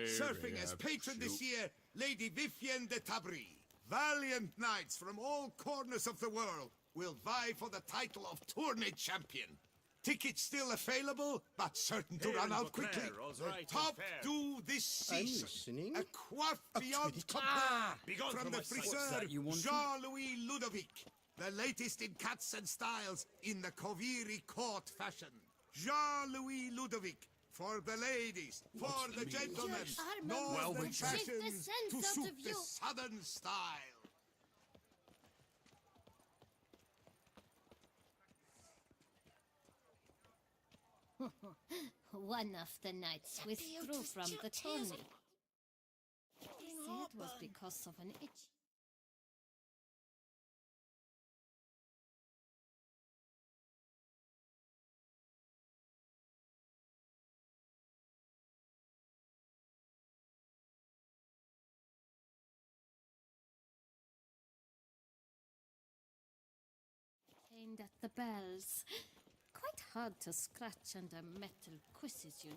Serving as patron this year, Lady Vivienne de Tabry. Valiant knights from all corners of the world will vie for the title of tourney champion. Tickets still available, but certain to run out quickly. The top do this season. A quart beyond compare from the friseur Jean-Louis Ludovic. The latest in cuts and styles in the Coviri court fashion. Jean-Louis Ludovic. For the ladies, for the gentlemen, northern fashions to suit the southern style. One of the knights withdrew from the tourney. They say it was because of an itch. Aimed at the bells. Quite hard to scratch under metal quizzes, you know.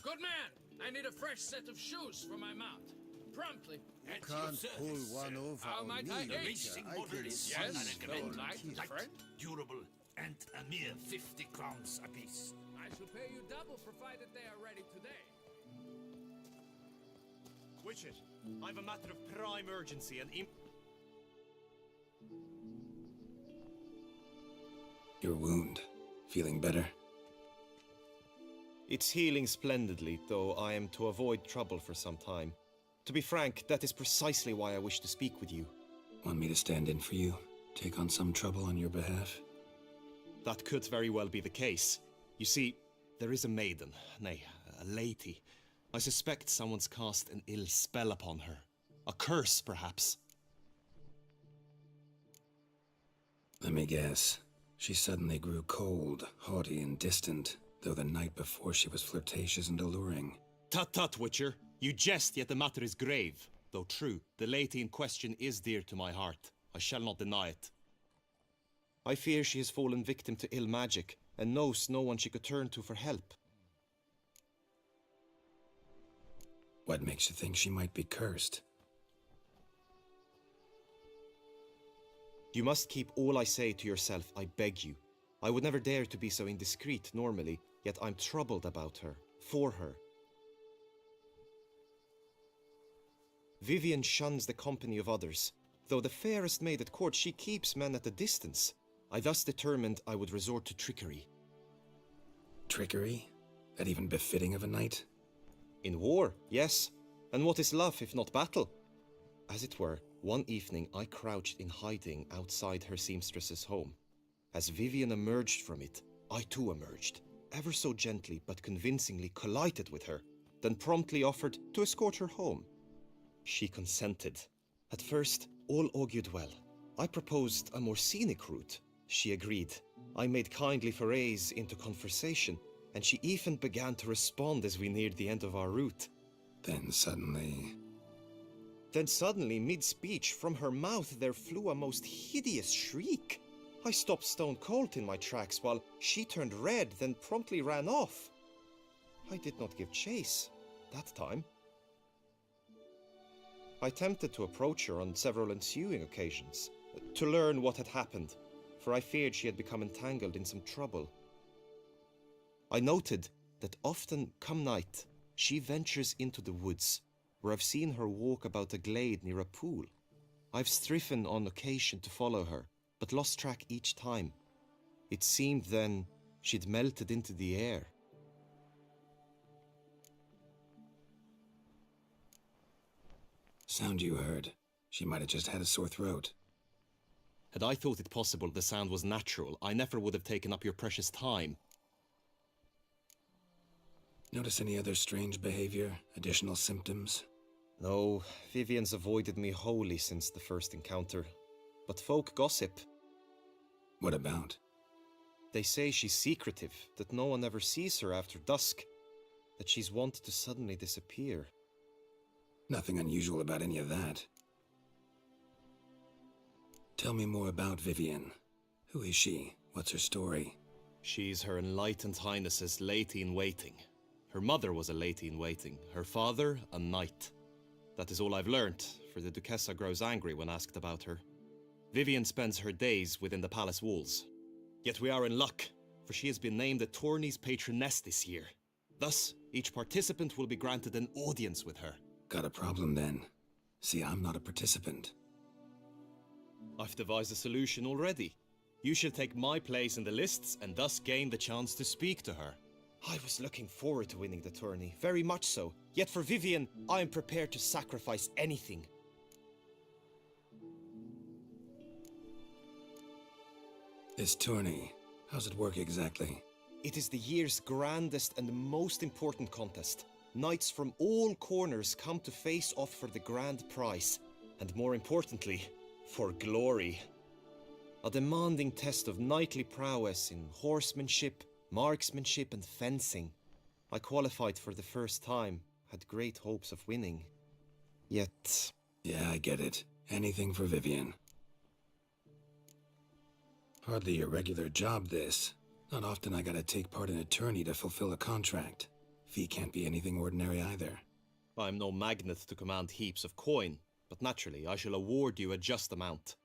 Good man! I need a fresh set of shoes for my mount. Promptly. You can't pull one over How on might me, I aid Richard. you? I can Yes, see I recommend your light, teeth. friend. Durable, and a mere 50 crowns apiece. I shall pay you double provided they are ready today. Witcher, I've a matter of prime urgency and Your wound. Feeling better? It's healing splendidly, though I am to avoid trouble for some time. To be frank, that is precisely why I wish to speak with you. Want me to stand in for you? Take on some trouble on your behalf? That could very well be the case. You see, there is a maiden, nay, a lady. I suspect someone's cast an ill spell upon her. A curse, perhaps. Let me guess. She suddenly grew cold, haughty, and distant, though the night before she was flirtatious and alluring. Tut tut, Witcher. You jest, yet the matter is grave. Though true, the lady in question is dear to my heart. I shall not deny it. I fear she has fallen victim to ill magic, and knows no one she could turn to for help. What makes you think she might be cursed? You must keep all I say to yourself, I beg you. I would never dare to be so indiscreet normally, yet I'm troubled about her, for her. Vivienne shuns the company of others. Though the fairest maid at court, she keeps men at a distance. I thus determined I would resort to trickery. Trickery? That even befitting of a knight? In war, yes. And what is love if not battle? As it were, one evening I crouched in hiding outside her seamstress's home. As Vivienne emerged from it, I too emerged, ever so gently but convincingly collided with her, then promptly offered to escort her home. She consented. At first, all augured well. I proposed a more scenic route. She agreed. I made kindly forays into conversation, and she even began to respond as we neared the end of our route. Then suddenly, mid-speech, from her mouth there flew a most hideous shriek. I stopped stone cold in my tracks while she turned red, then promptly ran off. I did not give chase that time. I attempted to approach her on several ensuing occasions, to learn what had happened, for I feared she had become entangled in some trouble. I noted that often, come night, she ventures into the woods, where I've seen her walk about a glade near a pool. I've striven on occasion to follow her, but lost track each time. It seemed then she'd melted into the air. sound you heard. She might have just had a sore throat. Had I thought it possible the sound was natural, I never would have taken up your precious time. Notice any other strange behavior? Additional symptoms? No, Vivian's avoided me wholly since the first encounter. But folk gossip. What about? They say she's secretive, that no one ever sees her after dusk, that she's wont to suddenly disappear. Nothing unusual about any of that. Tell me more about Vivian. Who is she? What's her story? She's Her Enlightened Highness's lady-in-waiting. Her mother was a lady-in-waiting, her father a knight. That is all I've learnt, for the Duchessa grows angry when asked about her. Vivian spends her days within the palace walls. Yet we are in luck, for she has been named the tourney's patroness this year. Thus, each participant will be granted an audience with her. Got a problem then. See, I'm not a participant. I've devised a solution already. You shall take my place in the lists and thus gain the chance to speak to her. I was looking forward to winning the tourney, very much so. Yet for Vivian, I am prepared to sacrifice anything. This tourney, how's it work exactly? It is the year's grandest and most important contest. Knights from all corners come to face off for the grand prize, and more importantly, for glory. A demanding test of knightly prowess in horsemanship, marksmanship and fencing. I qualified for the first time, had great hopes of winning. Yet... Yeah, I get it. Anything for Vivian. Hardly a regular job, this. Not often I gotta take part in a tourney to fulfill a contract. Fee can't be anything ordinary either. I'm no magnet to command heaps of coin, but naturally I shall award you a just amount.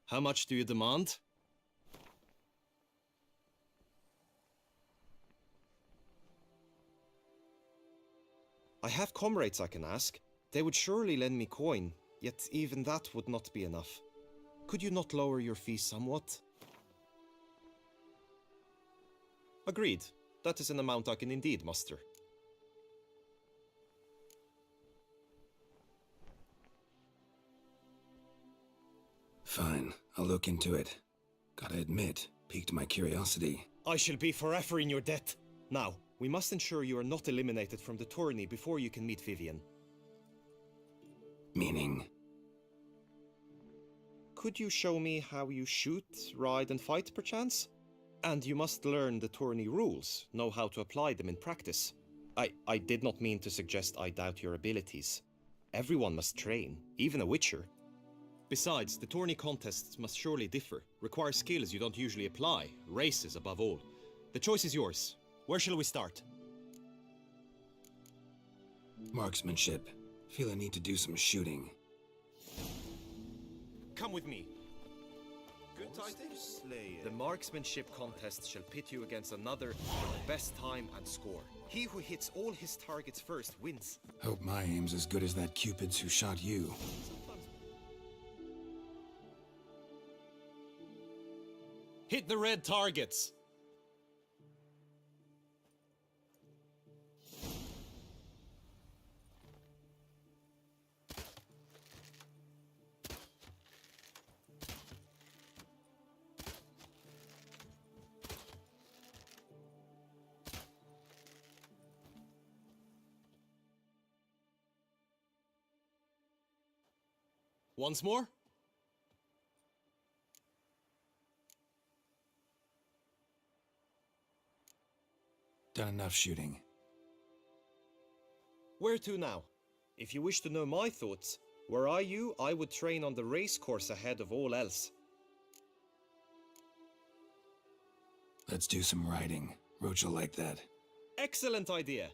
How much do you demand? I have comrades I can ask. They would surely lend me coin, yet even that would not be enough. Could you not lower your fees somewhat? Agreed. That is an amount I can indeed muster. Fine, I'll look into it. Gotta admit, piqued my curiosity. I shall be forever in your debt. Now, we must ensure you are not eliminated from the tourney before you can meet Vivian. Meaning? Could you show me how you shoot, ride and fight, perchance? And you must learn the tourney rules, know how to apply them in practice. I did not mean to suggest I doubt your abilities. Everyone must train, even a witcher. Besides, the tourney contests must surely differ, require skills you don't usually apply, races above all. The choice is yours. Where shall we start? Marksmanship. Feel I need to do some shooting. Come with me. Good title. The marksmanship contest shall pit you against another for the best time and score. He who hits all his targets first wins. Hope my aim's as good as that Cupid's who shot you. Hit the red targets! Once more? Done enough shooting. Where to now? If you wish to know my thoughts, were I you, I would train on the race course ahead of all else. Let's do some riding. Roach will like that. Excellent idea.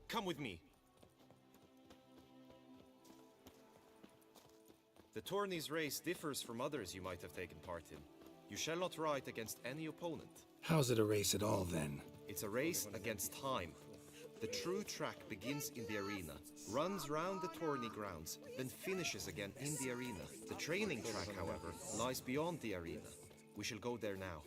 Come with me. The tourney's race differs from others you might have taken part in. You shall not ride against any opponent. How's it a race at all, then? It's a race against time. The true track begins in the arena, runs round the tourney grounds, then finishes again in the arena. The training track, however, lies beyond the arena. We shall go there now.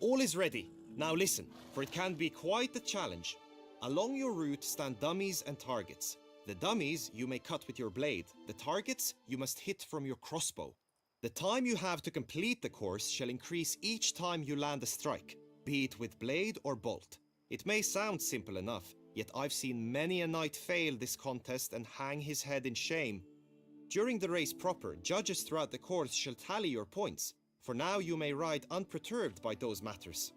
All is ready. Now listen, for it can be quite a challenge. Along your route stand dummies and targets. The dummies you may cut with your blade. The targets you must hit from your crossbow. The time you have to complete the course shall increase each time you land a strike, be it with blade or bolt. It may sound simple enough, yet I've seen many a knight fail this contest and hang his head in shame. During the race proper, judges throughout the course shall tally your points. For now you may ride unperturbed by those matters.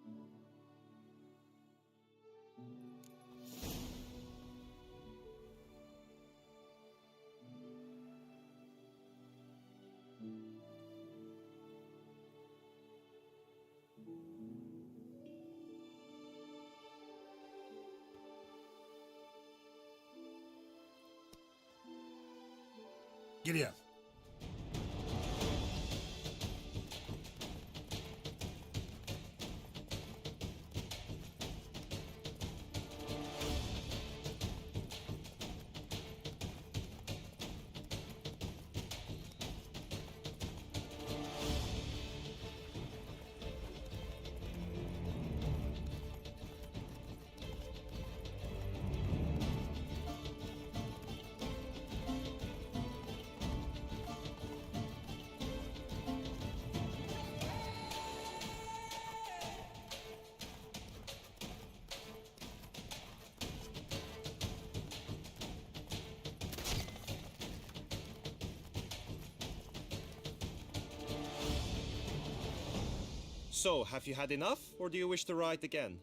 Giddy up. So, have you had enough, or do you wish to ride again?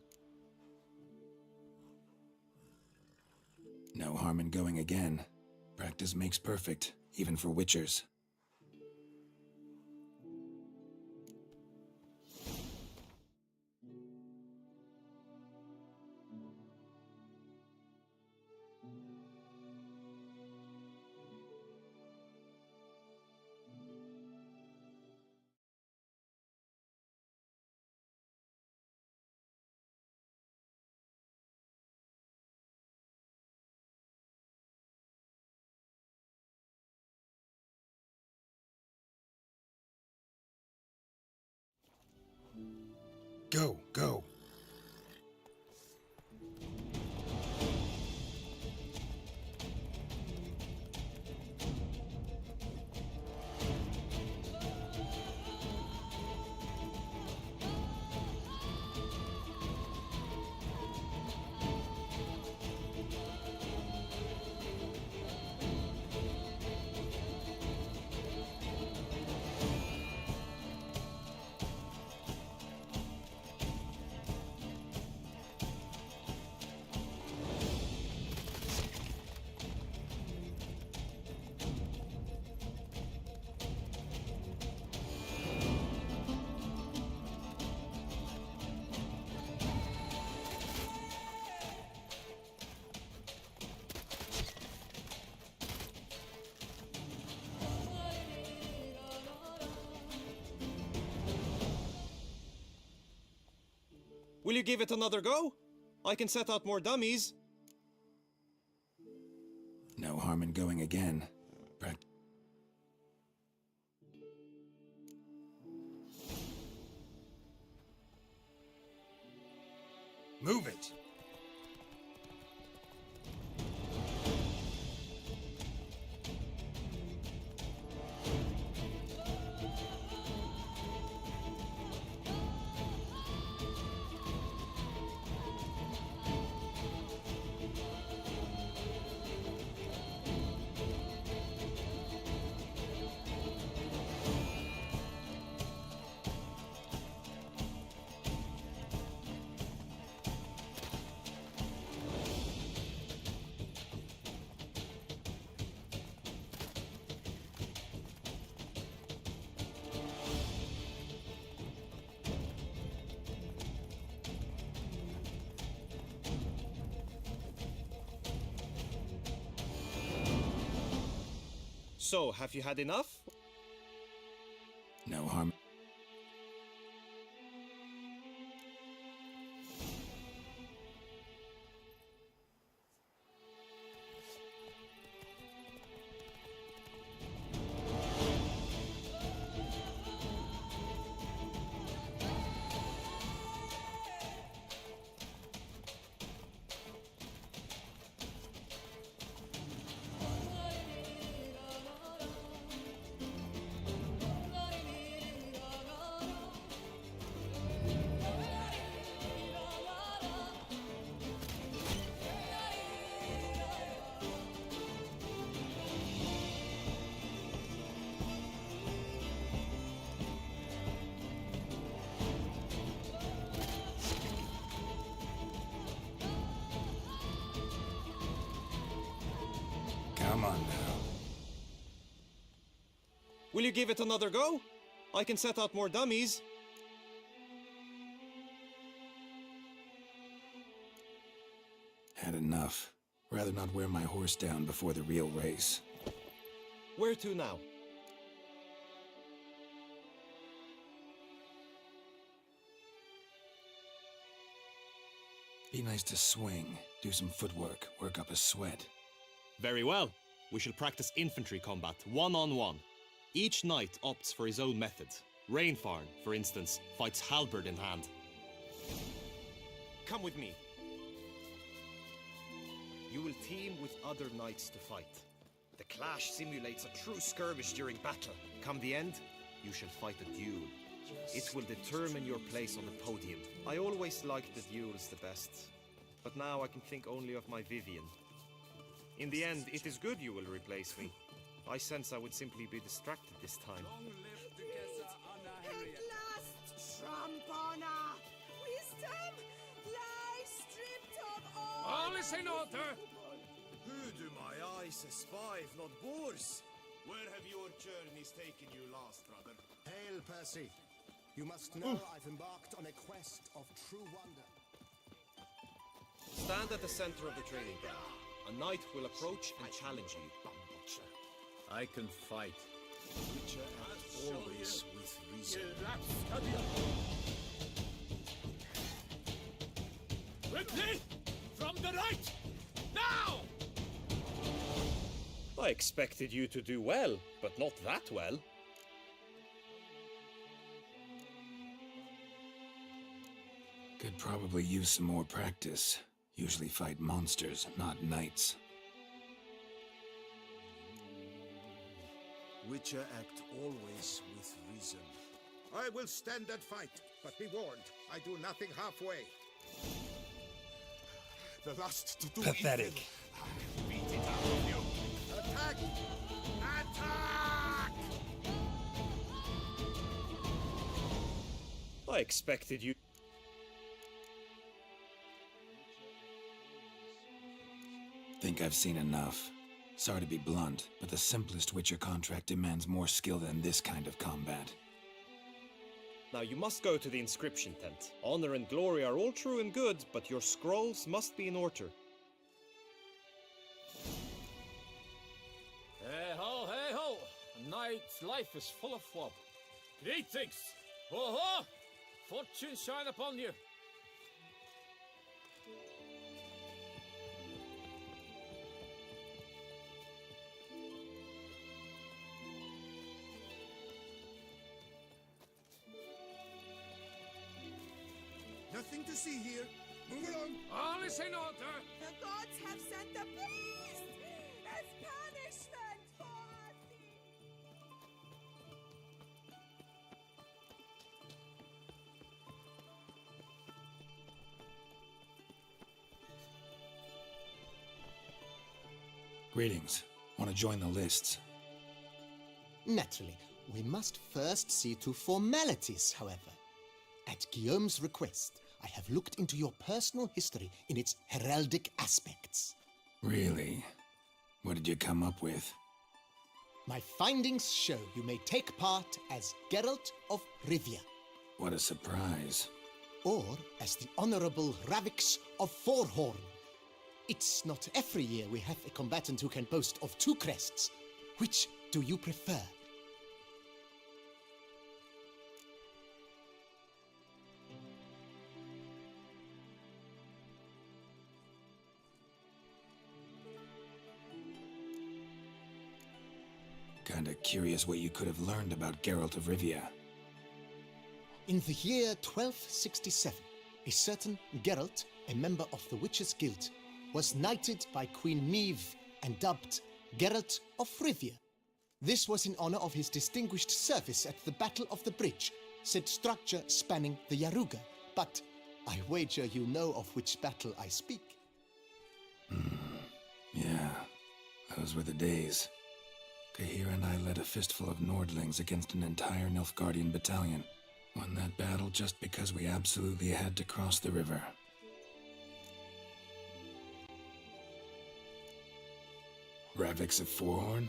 No harm in going again. Practice makes perfect, even for witchers. Go, go. Will you give it another go? I can set out more dummies. No harm in going again. Move it! So, have you had enough? No harm. Come on now. Will you give it another go? I can set out more dummies. Had enough. Rather not wear my horse down before the real race. Where to now? Be nice to swing, do some footwork, work up a sweat. Very well. We shall practice infantry combat, one-on-one. Each knight opts for his own method. Rainfarn, for instance, fights halberd in hand. Come with me. You will team with other knights to fight. The clash simulates a true skirmish during battle. Come the end, you shall fight a duel. It will determine your place on the podium. I always liked the duels the best, but now I can think only of my Vivian. In the end, it is good you will replace me. I sense I would simply be distracted this time. At last, Trampana! Wisdom lies stripped of all. All is in order. Who do my eyes espy if not boars? Where have your journeys taken you last, brother? Hail, Percy. You must know I've embarked on a quest of true wonder. Stand at the center of the training ground. A knight will approach and challenge you. I can fight. Witcher act always with reason. Quickly! From the right! Now! I expected you to do well, but not that well. Could probably use some more practice. Usually fight monsters, not knights. Witcher act always with reason. I will stand and fight, but be warned, I do nothing halfway. The lust to do Pathetic. evil. Beat it out of you. Attack! Attack! I expected you. Think I've seen enough. Sorry to be blunt, but the simplest Witcher contract demands more skill than this kind of combat. Now you must go to the inscription tent. Honor and glory are all true and good, but your scrolls must be in order. Hey ho, hey ho! A knight's life is full of woe. Greetings! Ho ho! Fortune shine upon you! Nothing to see here. Move along. All is in order. The gods have sent a beast as punishment for our sin. Greetings. Want to join the lists? Naturally, we must first see to formalities, however. At Guillaume's request, I have looked into your personal history in its heraldic aspects. Really? What did you come up with? My findings show you may take part as Geralt of Rivia, What a surprise. or as the Honorable Ravix of Forhorn. It's not every year we have a combatant who can boast of 2 crests. Which do you prefer? Kinda curious what you could have learned about Geralt of Rivia. In the year 1267, a certain Geralt, a member of the Witches' Guild, was knighted by Queen Neve and dubbed Geralt of Rivia. This was in honor of his distinguished service at the Battle of the Bridge, said structure spanning the Yaruga. But I wager you know of which battle I speak. Yeah, those were the days. Kahir and I led a fistful of Nordlings against an entire Nilfgaardian battalion. Won that battle just because we absolutely had to cross the river. Ravix of Forhorn?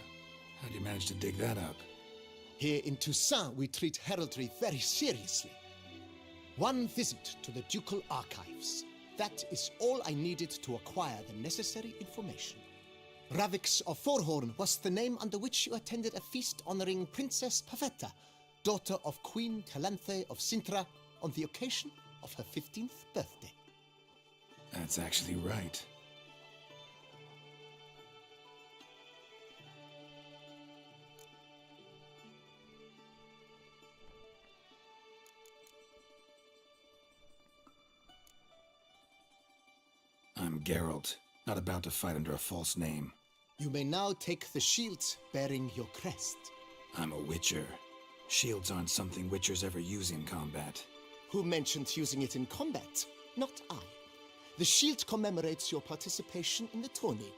How'd you manage to dig that up? Here in Toussaint, we treat heraldry very seriously. One visit to the ducal archives. That is all I needed to acquire the necessary information. Ravix of Forhorn was the name under which you attended a feast honoring Princess Pavetta, daughter of Queen Calanthe of Sintra, on the occasion of her 15th birthday. That's actually right. I'm Geralt, not about to fight under a false name. You may now take the shield bearing your crest. I'm a Witcher. Shields aren't something Witchers ever use in combat. Who mentioned using it in combat? Not I. The shield commemorates your participation in the tourney.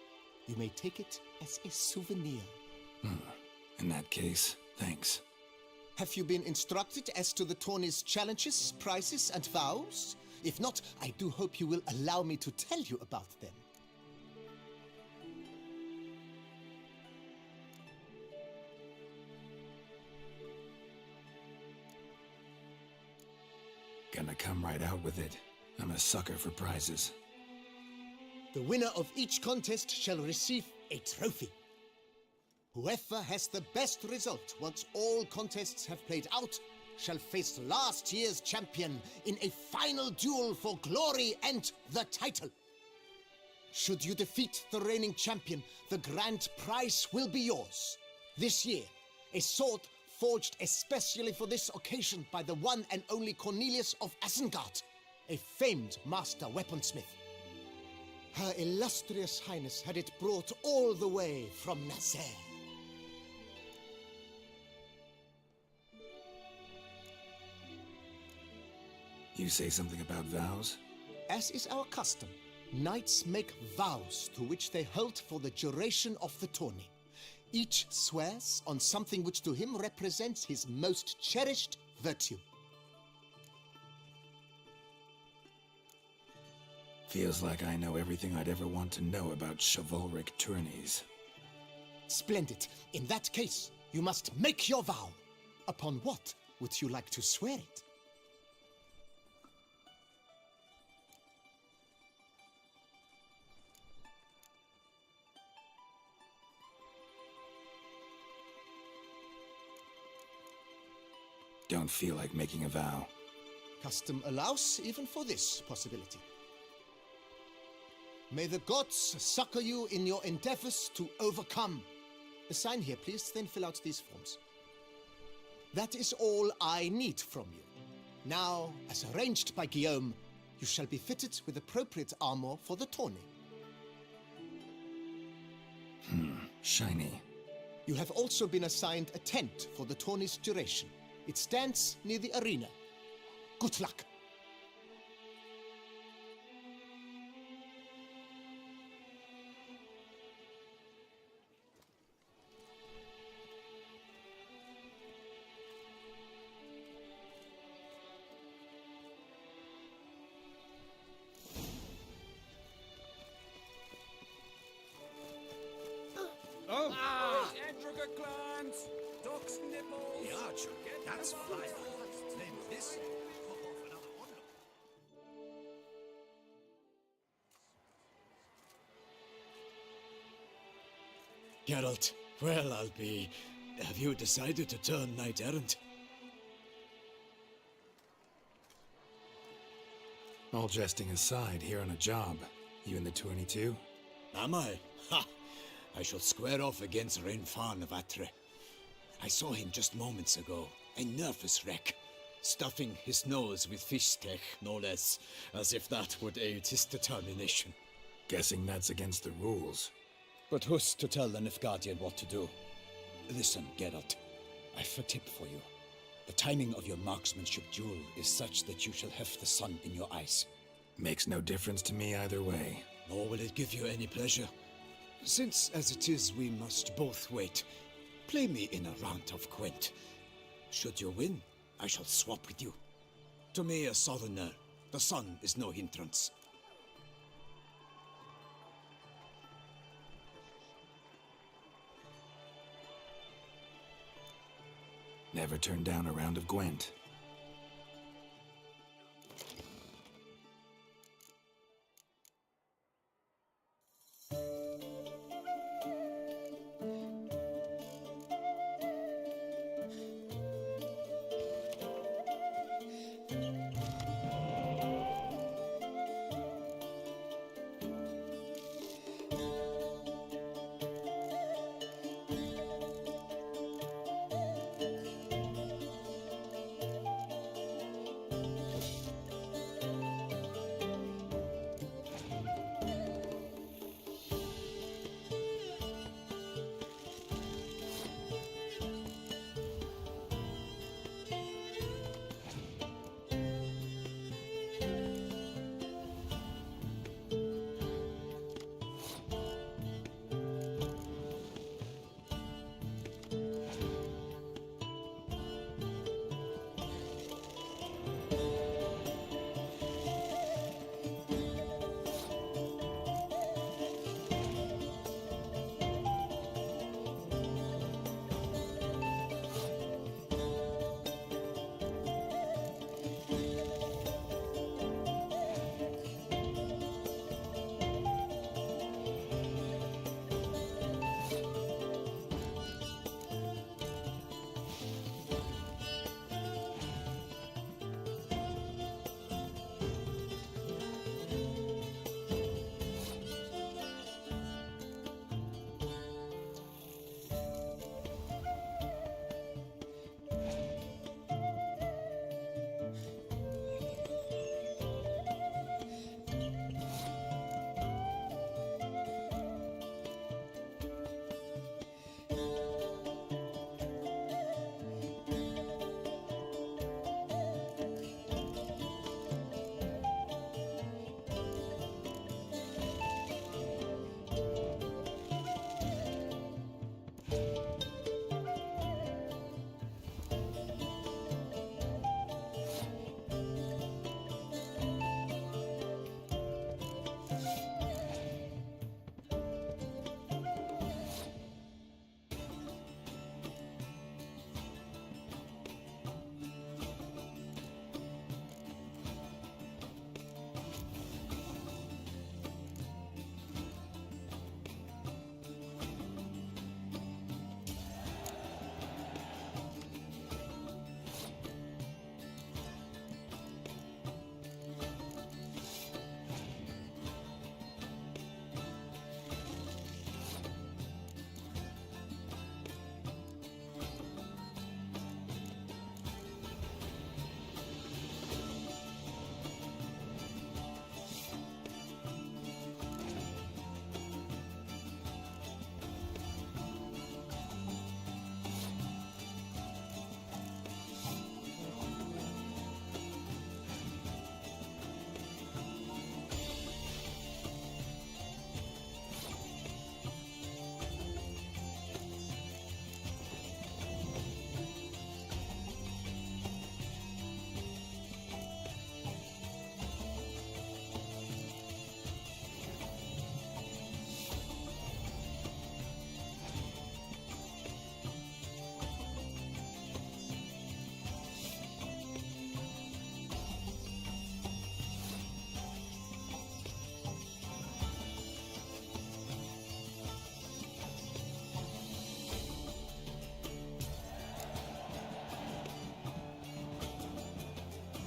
You may take it as a souvenir. In that case, thanks. Have you been instructed as to the tourney's challenges, prizes, and vows? If not, I do hope you will allow me to tell you about them. Gonna come right out with it. I'm a sucker for prizes. The winner of each contest shall receive a trophy. Whoever has the best result once all contests have played out shall face last year's champion in a final duel for glory and the title. Should you defeat the reigning champion, the grand prize will be yours. This year, a sword forged especially for this occasion by the one and only Cornelius of Isengard, a famed master weaponsmith. Her illustrious highness had it brought all the way from Nazaire. You say something about vows? As is our custom, knights make vows to which they hold for the duration of the tourney. Each swears on something which to him represents his most cherished virtue. Feels like I know everything I'd ever want to know about chivalric tourneys. Splendid. In that case, you must make your vow. Upon what would you like to swear it? Don't feel like making a vow. Custom allows even for this possibility. May the gods succor you in your endeavors to overcome. Sign here, please, then fill out these forms. That is all I need from you. Now, as arranged by Guillaume, you shall be fitted with appropriate armor for the tourney. Shiny. You have also been assigned a tent for the tourney's duration. It stands near the arena. Good luck. Androga glands, duck's nipples. The archer, that's fire. Name this. Pop off another one. Geralt, well, I'll be... Have you decided to turn knight-errant? All jesting aside, here on a job. You in the tourney too? Am I? Ha! I shall square off against Rinfan of Atre. I saw him just moments ago, a nervous wreck, stuffing his nose with fish steak, no less, as if that would aid his determination. Guessing that's against the rules. But who's to tell the Nilfgaardian what to do? Listen, Geralt, I've a tip for you. The timing of your marksmanship duel is such that you shall have the sun in your eyes. Makes no difference to me either way. Nor will it give you any pleasure. Since, as it is, we must both wait, play me in a round of Gwent. Should you win, I shall swap with you. To me, a southerner, the sun is no hindrance. Never turn down a round of Gwent.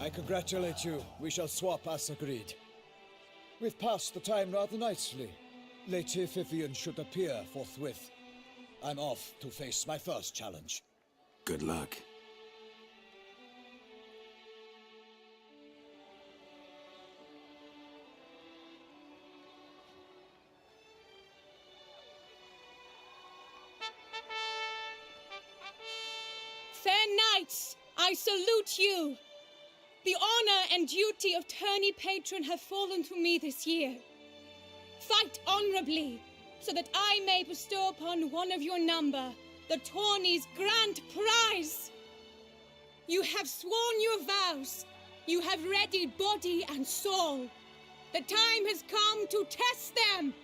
I congratulate you. We shall swap as agreed. We've passed the time rather nicely. Lady Vivian should appear forthwith. I'm off to face my first challenge. Good luck. Fair knights, I salute you. The honor and duty of tourney patron have fallen to me this year. Fight honorably, so that I may bestow upon one of your number the tourney's grand prize. You have sworn your vows. You have readied body and soul. The time has come to test them.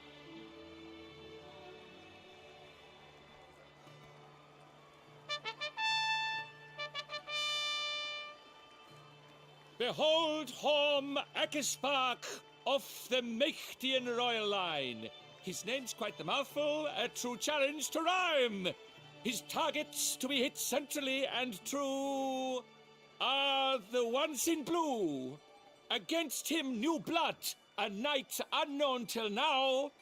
Behold Horm Akispark of the Mechtian royal line. His name's quite the mouthful, a true challenge to rhyme. His targets to be hit centrally and true are the ones in blue. Against him new blood, a knight unknown till now.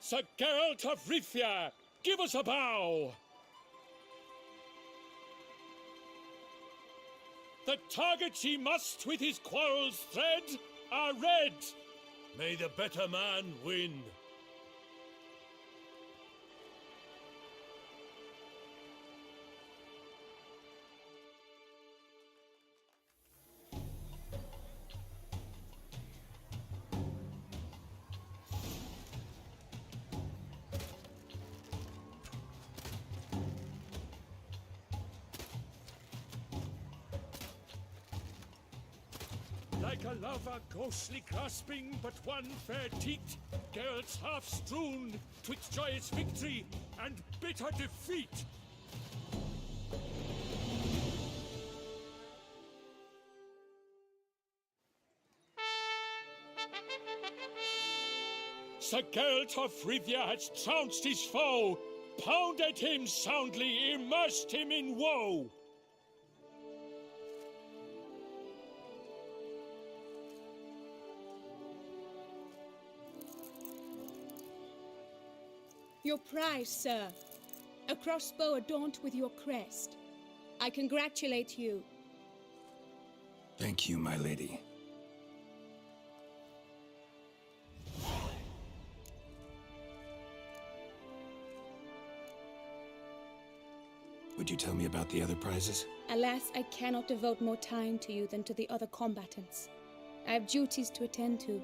Sir Geralt of Rivia, give us a bow. The targets he must with his quarrels thread are red. May the better man win. Like a lover ghostly grasping but one fair teat, Geralt's half strewn twixt joyous victory and bitter defeat. Sir Geralt of Rivia has trounced his foe, pounded him soundly, immersed him in woe. Your prize, sir. A crossbow adorned with your crest. I congratulate you. Thank you, my lady. Would you tell me about the other prizes? Alas, I cannot devote more time to you than to the other combatants. I have duties to attend to.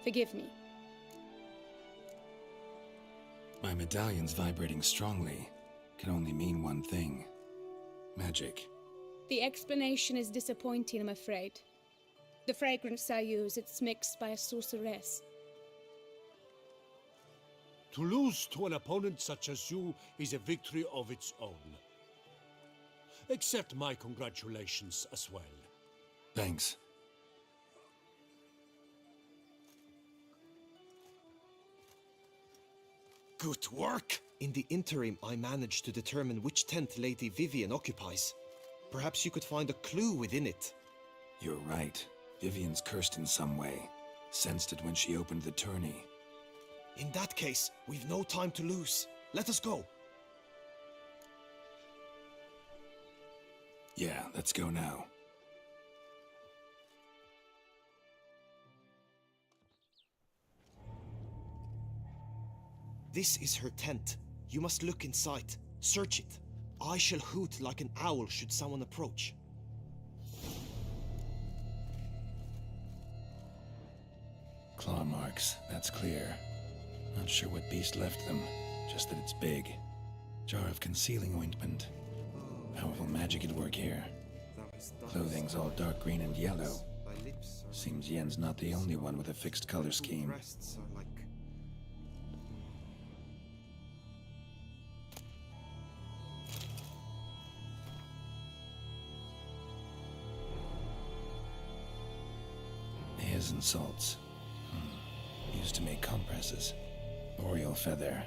Forgive me. My medallion's vibrating strongly. Can only mean one thing. Magic. The explanation is disappointing, I'm afraid. The fragrance I use, it's mixed by a sorceress. To lose to an opponent such as you is a victory of its own. Accept my congratulations as well. Thanks. Good work! In the interim, I managed to determine which tent Lady Vivian occupies. Perhaps you could find a clue within it. You're right. Vivian's cursed in some way. Sensed it when she opened the tourney. In that case, we've no time to lose. Let us go. Yeah, let's go now. This is her tent. You must look inside. Search it. I shall hoot like an owl should someone approach. Claw marks, that's clear. Not sure what beast left them, just that it's big. Jar of concealing ointment. Powerful magic at work here. Clothing's all dark green and yellow. Seems Yen's not the only one with a fixed color scheme. Hairs and salts. Used to make compresses. Boreal feather.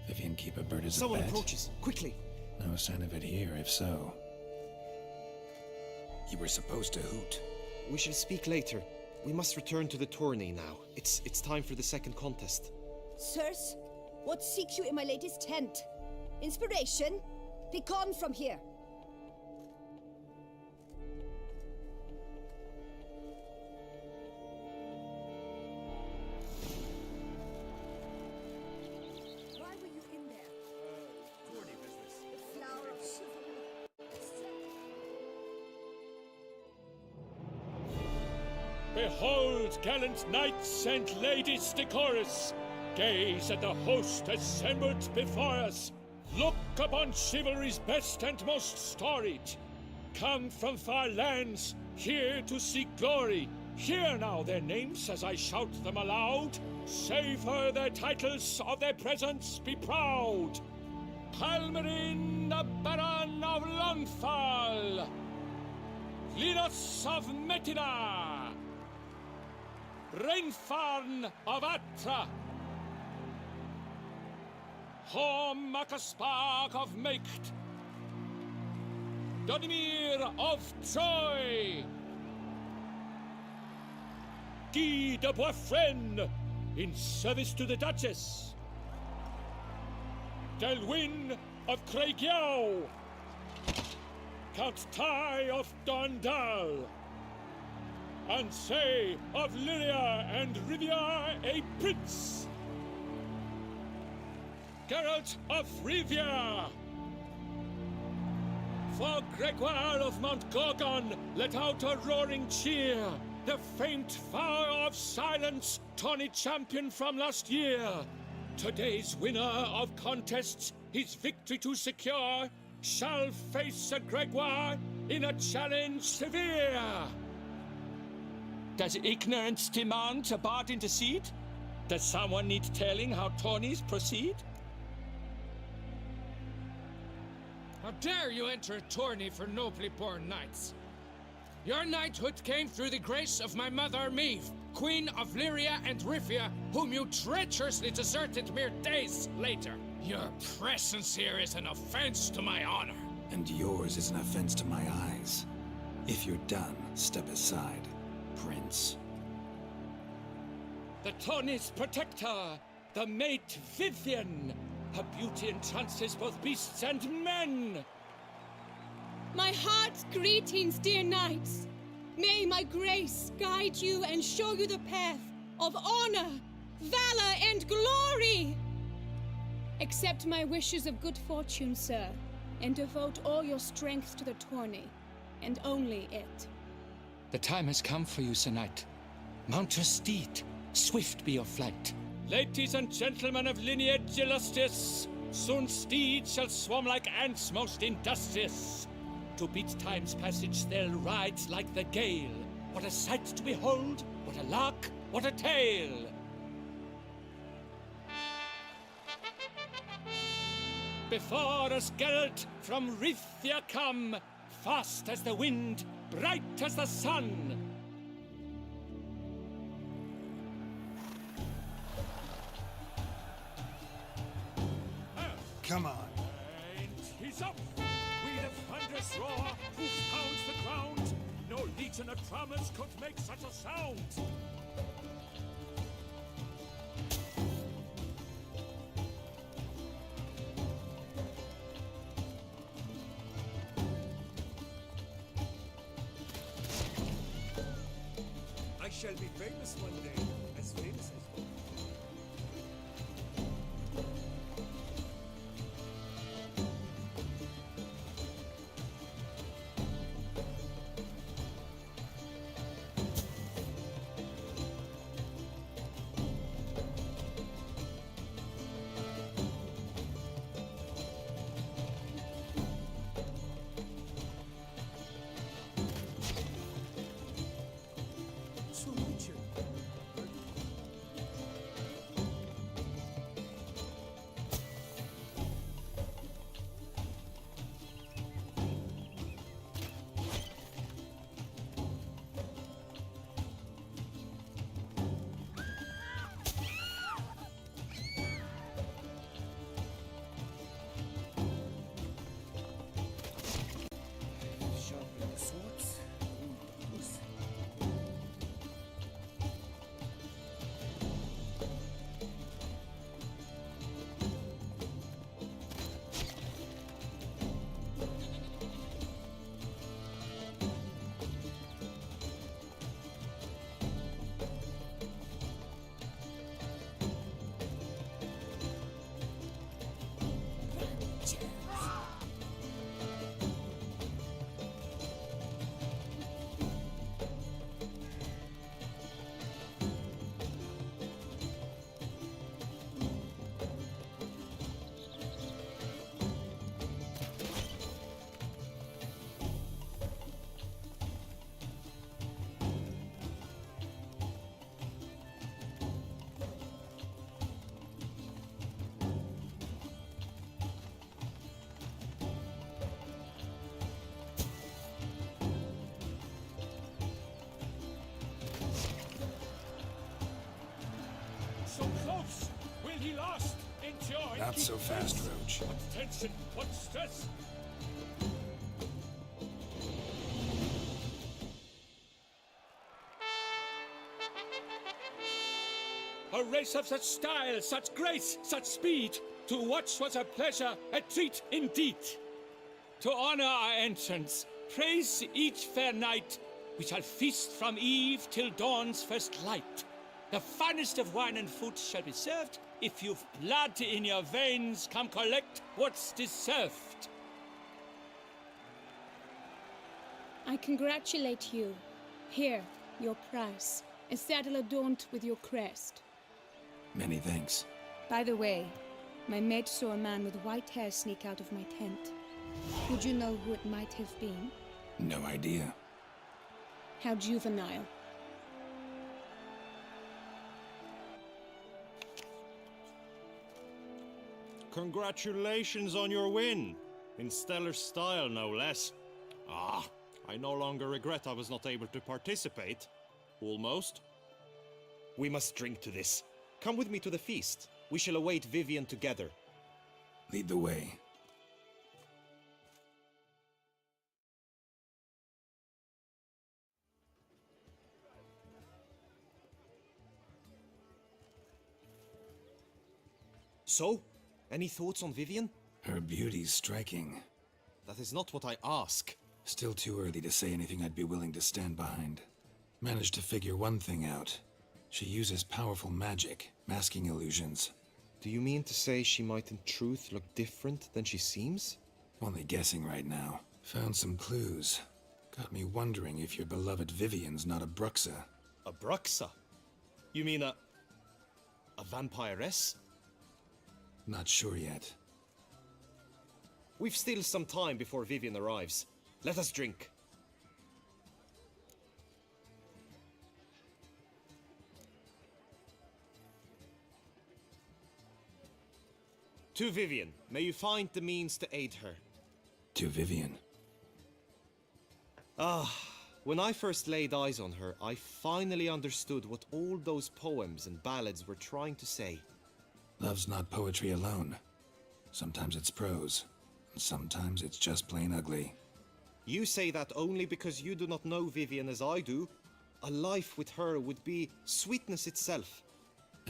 Vivian keep a bird as a pet. Someone approaches. Quickly! No sign of it here, if so. You were supposed to hoot. We shall speak later. We must return to the tourney now. It's time for the second contest. Sirs, what seek you in my lady's tent? Inspiration? Be gone from here. Why were you in there? Tourney business. The flower of chivalry. Behold, gallant knights and ladies decorous! Gaze at the host assembled before us! Look upon chivalry's best and most storied! Come from far lands, here to seek glory! Hear now their names as I shout them aloud! Savor their titles, of their presence be proud! Halmarin, the Baron of Lonfal! Linus of Metina! Reinfarn of Atra! Horm Akaspark of Meikt! Donimir of Troy! Guy de Boisfren, in service to the Duchess! Delwyn of Craigiau! Count Tai of Dondal! Ansay of Lyria and Rivia a prince! Geralt of Rivia! For Gregoire of Mount Gorgon, let out a roaring cheer! The faint vow of silence, tourney champion from last year! Today's winner of contests, his victory to secure, shall face Sir Gregoire in a challenge severe! Does ignorance demand a bard intercede? Does someone need telling how tourneys proceed? How dare you enter a tourney for nobly born knights? Your knighthood came through the grace of my mother Meve, Queen of Lyria and Rivia, whom you treacherously deserted mere days later. Your presence here is an offense to my honor. And yours is an offense to my eyes. If you're done, step aside, Prince. The tourney's protector, the mate Vivian. Her beauty entrances both beasts and men. My heart's greetings, dear knights. May my grace guide you and show you the path of honor, valor, and glory. Accept my wishes of good fortune, sir, and devote all your strength to the tourney, and only it. The time has come for you, Sir Knight. Mount your steed. Swift be your flight. Ladies and gentlemen of lineage illustrious, soon steeds shall swarm like ants most industrious. To beat time's passage, they'll ride like the gale. What a sight to behold! What a lark! What a tale! Before us Geralt from Rivia come, fast as the wind, bright as the sun. Come on. And he's up! With a thunderous roar, who pounds the ground? No legion of drummers could make such a sound! I shall be famous one day, as famous as one. So close! Will he last? Endure! Not so fast, Roach. What tension! What stress! A race of such style, such grace, such speed. To watch was a pleasure, a treat indeed. To honor our entrance, praise each fair knight, we shall feast from eve till dawn's first light. The finest of wine and food shall be served. If you've blood in your veins, come collect what's deserved. I congratulate you. Here, your prize. A saddle adorned with your crest. Many thanks. By the way, my maid saw a man with white hair sneak out of my tent. Would you know who it might have been? No idea. How juvenile. Congratulations on your win. In stellar style, no less. Ah, I no longer regret I was not able to participate. Almost. We must drink to this. Come with me to the feast. We shall await Vivian together. Lead the way. So, any thoughts on Vivian? Her beauty's striking. That is not what I ask. Still too early to say anything I'd be willing to stand behind. Managed to figure one thing out. She uses powerful magic, masking illusions. Do you mean to say she might in truth look different than she seems? Only guessing right now. Found some clues. Got me wondering if your beloved Vivian's not a Bruxa. A Bruxa? You mean a vampiress? Not sure yet. We've still some time before Vivian arrives. Let us drink. To Vivian, may you find the means to aid her. To Vivian. Ah, when I first laid eyes on her, I finally understood what all those poems and ballads were trying to say. Love's not poetry alone. Sometimes it's prose, and sometimes it's just plain ugly. You say that only because you do not know Vivian as I do. A life with her would be sweetness itself.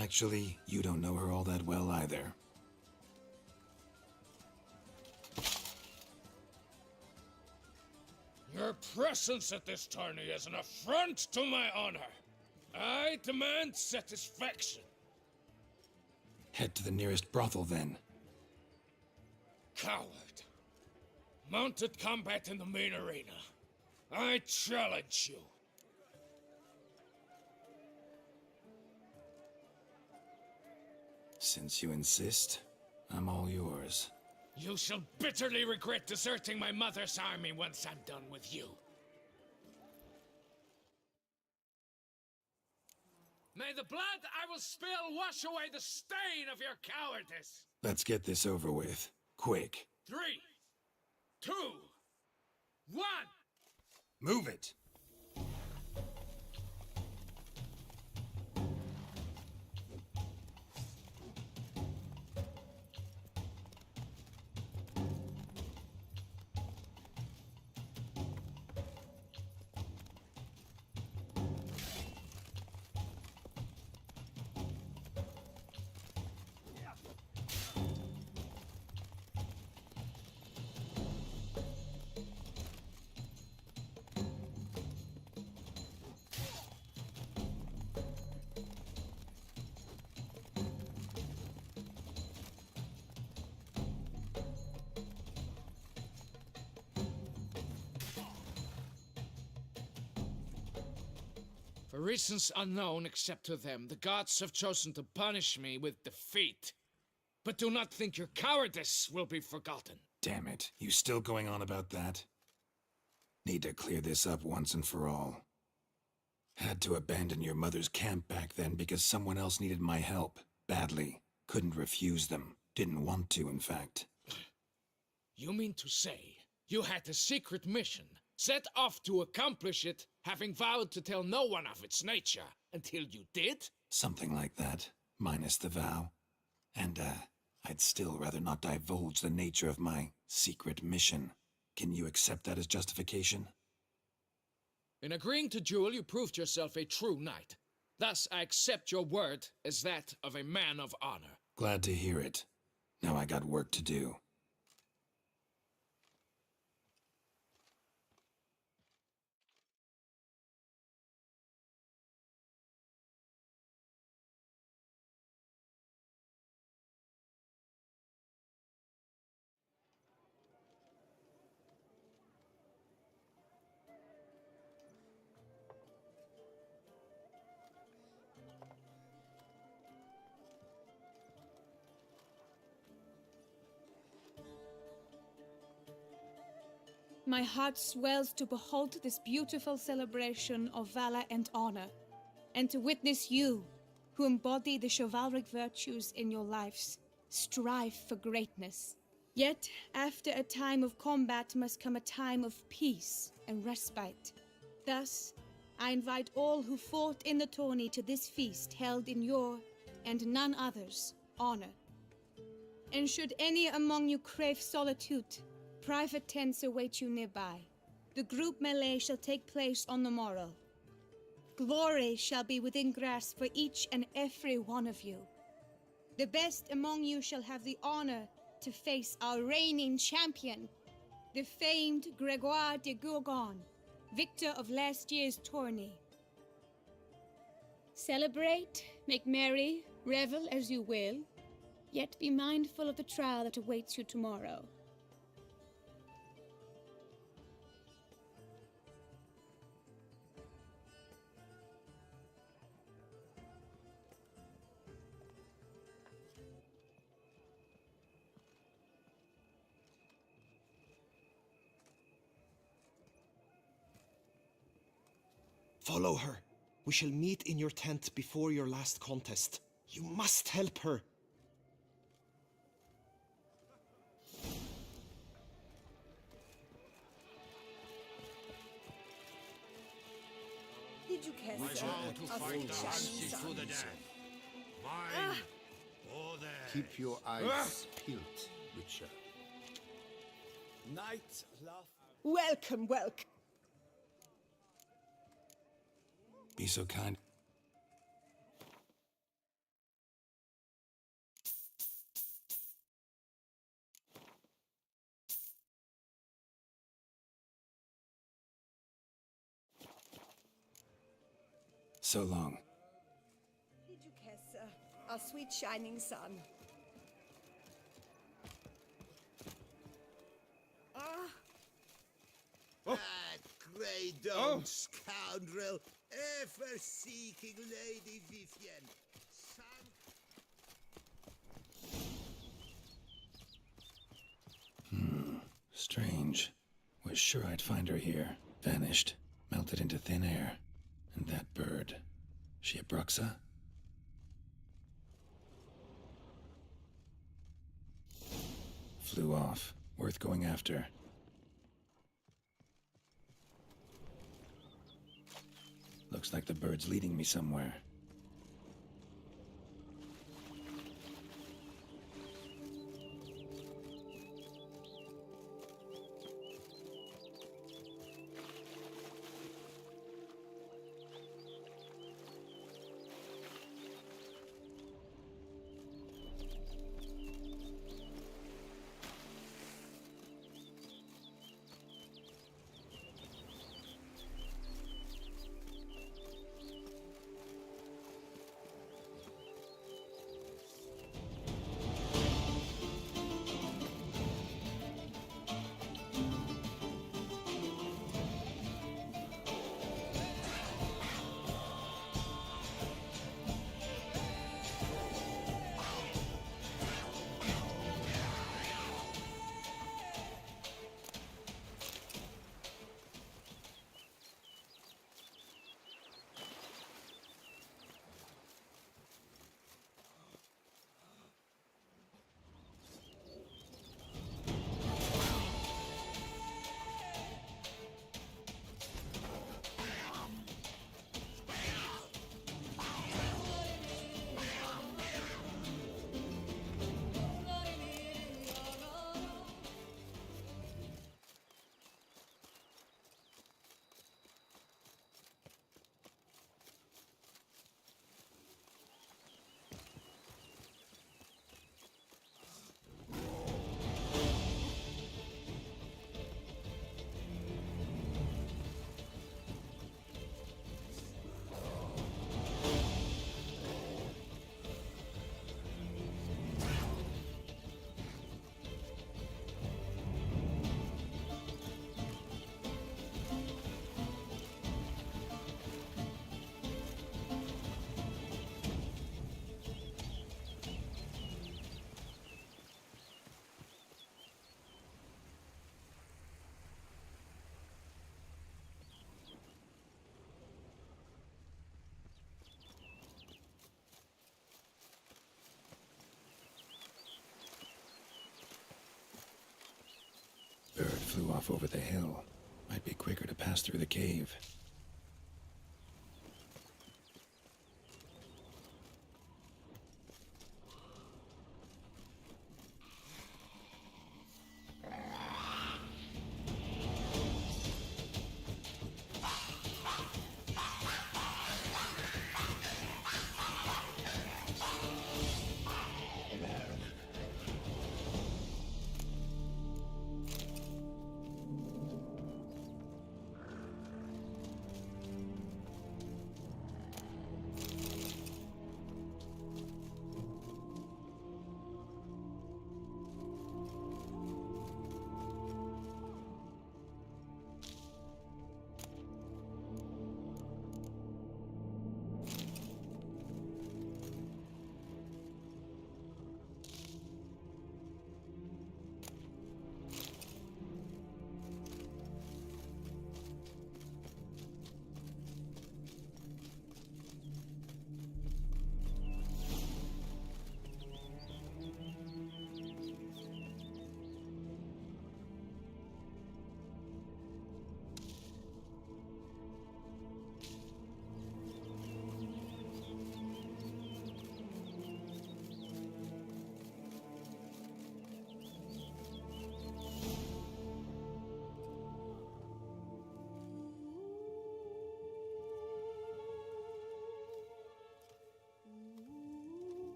Actually, you don't know her all that well either. Your presence at this tourney is an affront to my honor. I demand satisfaction. Head to the nearest brothel, then. Coward. Mounted combat in the main arena. I challenge you. Since you insist, I'm all yours. You shall bitterly regret deserting my mother's army once I'm done with you. May the blood I will spill wash away the stain of your cowardice! Let's get this over with. Quick. 3, 2, 1! Move it! For reasons unknown except to them, the gods have chosen to punish me with defeat. But do not think your cowardice will be forgotten. Damn it, you still going on about that? Need to clear this up once and for all. Had to abandon your mother's camp back then because someone else needed my help, badly. Couldn't refuse them. Didn't want to, in fact. You mean to say you had a secret mission, set off to accomplish it, having vowed to tell no one of its nature, until you did? Something like that. minus the vow. And, I'd still rather not divulge the nature of my secret mission. Can you accept that as justification? In agreeing to duel, you proved yourself a true knight. Thus, I accept your word as that of a man of honor. Glad to hear it. Now I got work to do. My heart swells to behold this beautiful celebration of valor and honor, and to witness you, who embody the chivalric virtues in your lives, strive for greatness. Yet, after a time of combat must come a time of peace and respite. Thus, I invite all who fought in the tourney to this feast held in your, and none other's, honor. And should any among you crave solitude, private tents await you nearby. The group melee shall take place on the morrow. Glory shall be within grasp for each and every one of you. The best among you shall have the honor to face our reigning champion, the famed Gregoire de Gourgon, victor of last year's tourney. Celebrate, make merry, revel as you will, yet be mindful of the trial that awaits you tomorrow. Follow her. We shall meet in your tent before your last contest. You must help her. Did you catch to fight the hunted to the death. Mine or theirs. Keep your eyes peeled, Witcher. Knight, laugh. Welcome, welcome. Be so kind. So long. Did you catch our sweet shining sun? That grey dog scoundrel, ever seeking Lady Vivienne. Strange. Was sure I'd find her here. Vanished. Melted into thin air. And that bird. She a Bruxa? Flew off. Worth going after. Looks like the bird's leading me somewhere. flew off over the hill. Might be quicker to pass through the cave.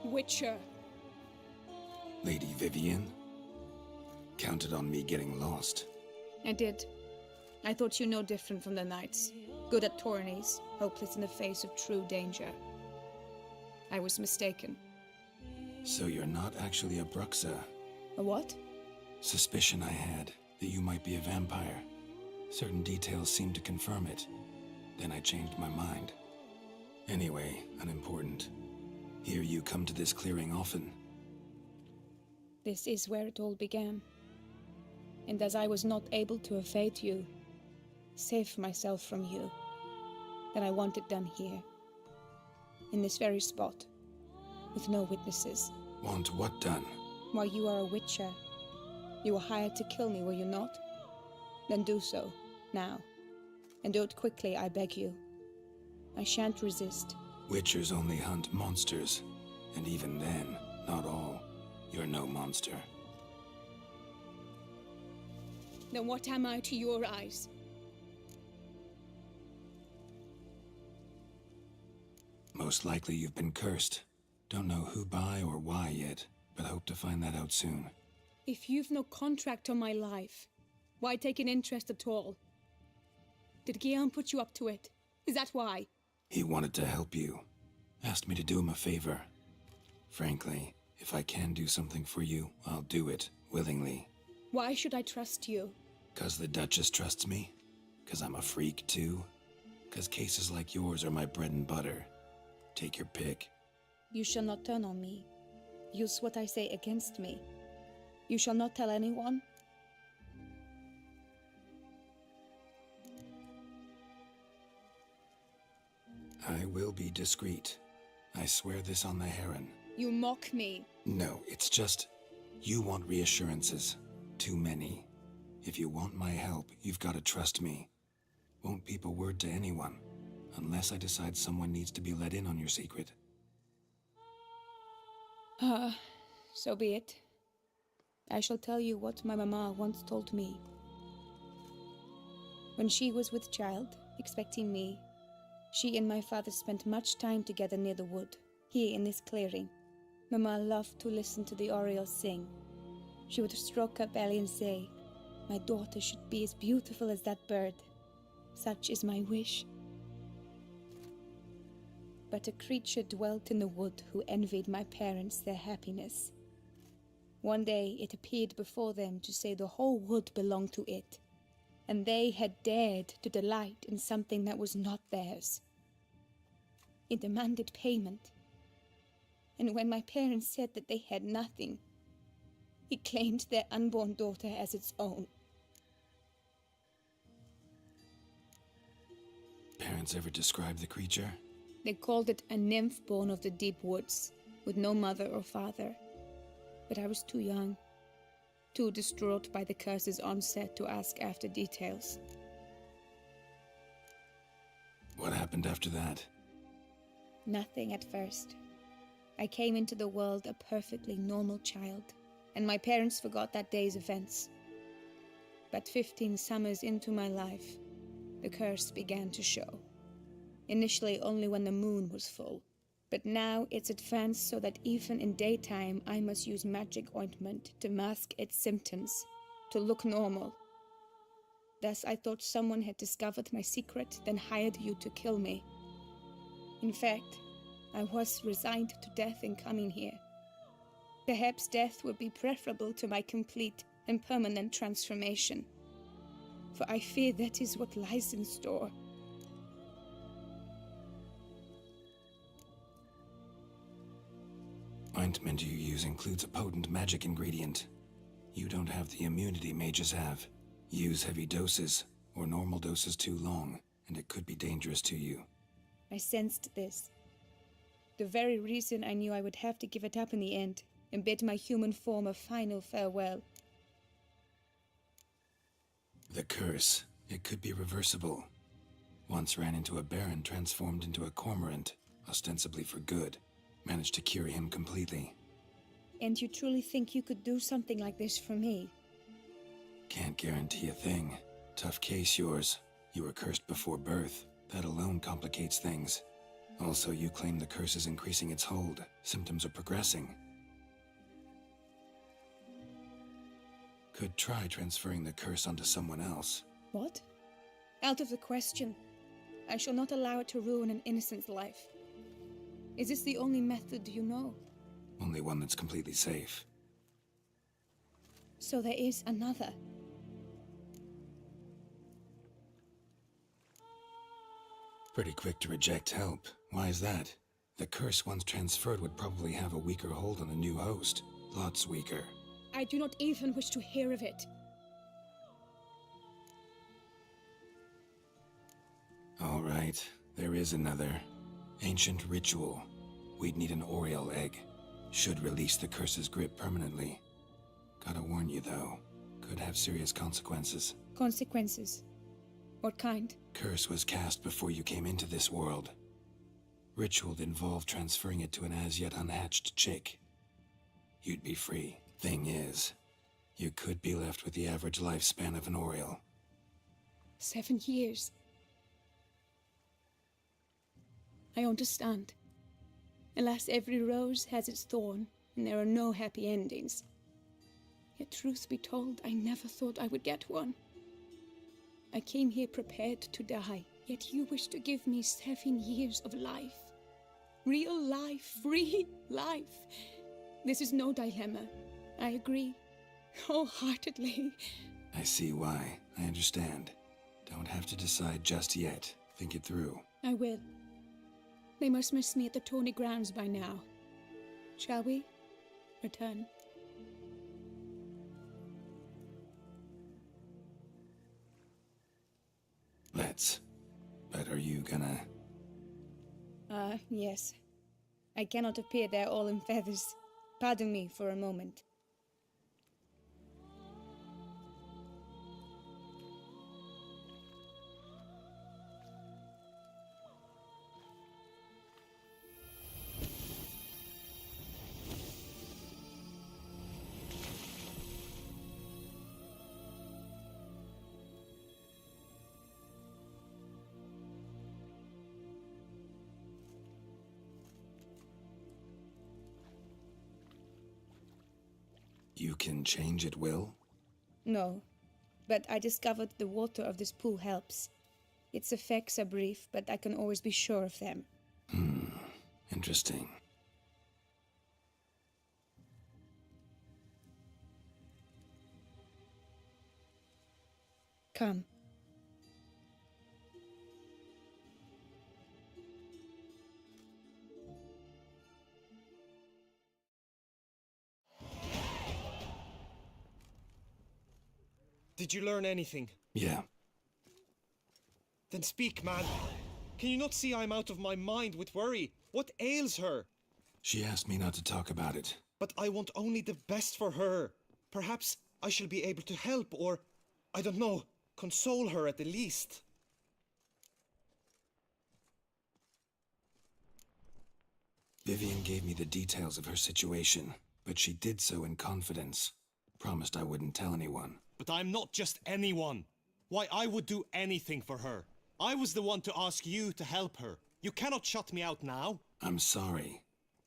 Witcher. Lady Vivian? Counted on me getting lost. I did. I thought you no different from the knights. Good at tourneys, hopeless in the face of true danger. I was mistaken. So you're not actually a Bruxa? A what? Suspicion I had, that you might be a vampire. Certain details seemed to confirm it. Then I changed my mind. Anyway, unimportant. Hear you come to this clearing often. This is where it all began. And as I was not able to evade you, save myself from you, then I want it done here. In this very spot. With no witnesses. Want what done? Why, you are a witcher. You were hired to kill me, were you not? Then do so, now. And do it quickly, I beg you. I shan't resist. Witchers only hunt monsters. And even then, not all. You're no monster. Then what am I to your eyes? Most likely you've been cursed. Don't know who by or why yet, but hope to find that out soon. If you've no contract on my life, why take an interest at all? Did Guillaume put you up to it? Is that why? He wanted to help you. Asked me to do him a favor. Frankly, if I can do something for you, I'll do it, willingly. Why should I trust you? 'Cause the Duchess trusts me? 'Cause I'm a freak, too? 'Cause cases like yours are my bread and butter. Take your pick. You shall not turn on me. Use what I say against me. You shall not tell anyone? I will be discreet. I swear this on the Heron. You mock me. No, it's just... You want reassurances. Too many. If you want my help, you've got to trust me. Won't peep a word to anyone. Unless I decide someone needs to be let in on your secret. So be it. I shall tell you what my mama once told me. When she was with child, expecting me, she and my father spent much time together near the wood, here in this clearing. Mama loved to listen to the orioles sing. She would stroke her belly and say, "My daughter should be as beautiful as that bird. Such is my wish." But a creature dwelt in the wood who envied my parents their happiness. One day it appeared before them to say the whole wood belonged to it, and they had dared to delight in something that was not theirs. It demanded payment, and when my parents said that they had nothing, it claimed their unborn daughter as its own. parents ever describe the creature? They called it a nymph born of the deep woods, with no mother or father. But I was too young, too distraught by the curse's onset to ask after details. What happened after that? Nothing at first. I came into the world a perfectly normal child, and my parents forgot that day's events. But 15 summers into my life, the curse began to show. Initially only when the moon was full, but now it's advanced so that even in daytime I must use magic ointment to mask its symptoms, to look normal. Thus I thought someone had discovered my secret, then hired you to kill me. In fact, I was resigned to death in coming here. Perhaps death would be preferable to my complete and permanent transformation, for I fear that is what lies in store. Ointment you use includes a potent magic ingredient. You don't have the immunity mages have. Use heavy doses, or normal doses too long, and it could be dangerous to you. I sensed this. The very reason I knew I would have to give it up in the end, and bid my human form a final farewell. The curse, it could be reversible. Once ran into a baron transformed into a cormorant, ostensibly for good. Managed to cure him completely. And you truly think you could do something like this for me? Can't guarantee a thing. Tough case, yours. You were cursed before birth. That alone complicates things. Also, you claim the curse is increasing its hold. Symptoms are progressing. Could try transferring the curse onto someone else. What? Out of the question. I shall not allow it to ruin an innocent's life. Is this the only method you know? Only one that's completely safe. So there is another. Pretty quick to reject help. Why is that? The curse once transferred would probably have a weaker hold on the new host. Lots weaker. I do not even wish to hear of it. All right, there is another. Ancient ritual. We'd need an Oriole egg. Should release the curse's grip permanently. Gotta warn you though, could have serious consequences. Consequences? What kind? Curse was cast before you came into this world. Ritual involved transferring it to an as-yet unhatched chick. You'd be free. Thing is, you could be left with the average lifespan of an Oriole. 7 years. I understand. Alas, every rose has its thorn, and there are no happy endings. Yet truth be told, I never thought I would get one. I came here prepared to die, yet you wish to give me 7 years of life. Real life, free life. This is no dilemma. I agree, wholeheartedly. I see why. I understand. Don't have to decide just yet. Think it through. I will. They must miss me at the tourney grounds by now. Shall we return? Let's. But are you gonna... Yes. I cannot appear there all in feathers. Pardon me for a moment. You can change at will? No, but I discovered the water of this pool helps. Its effects are brief, but I can always be sure of them. Interesting. Come. Did you learn anything? Yeah. Then speak, man. Can you not see I'm out of my mind with worry? What ails her? She asked me not to talk about it. But I want only the best for her. Perhaps I shall be able to help, or, I don't know, console her at the least. Vivian gave me the details of her situation, but she did so in confidence. Promised I wouldn't tell anyone. But I'm not just anyone. Why, I would do anything for her. I was the one to ask you to help her. You cannot shut me out now. I'm sorry.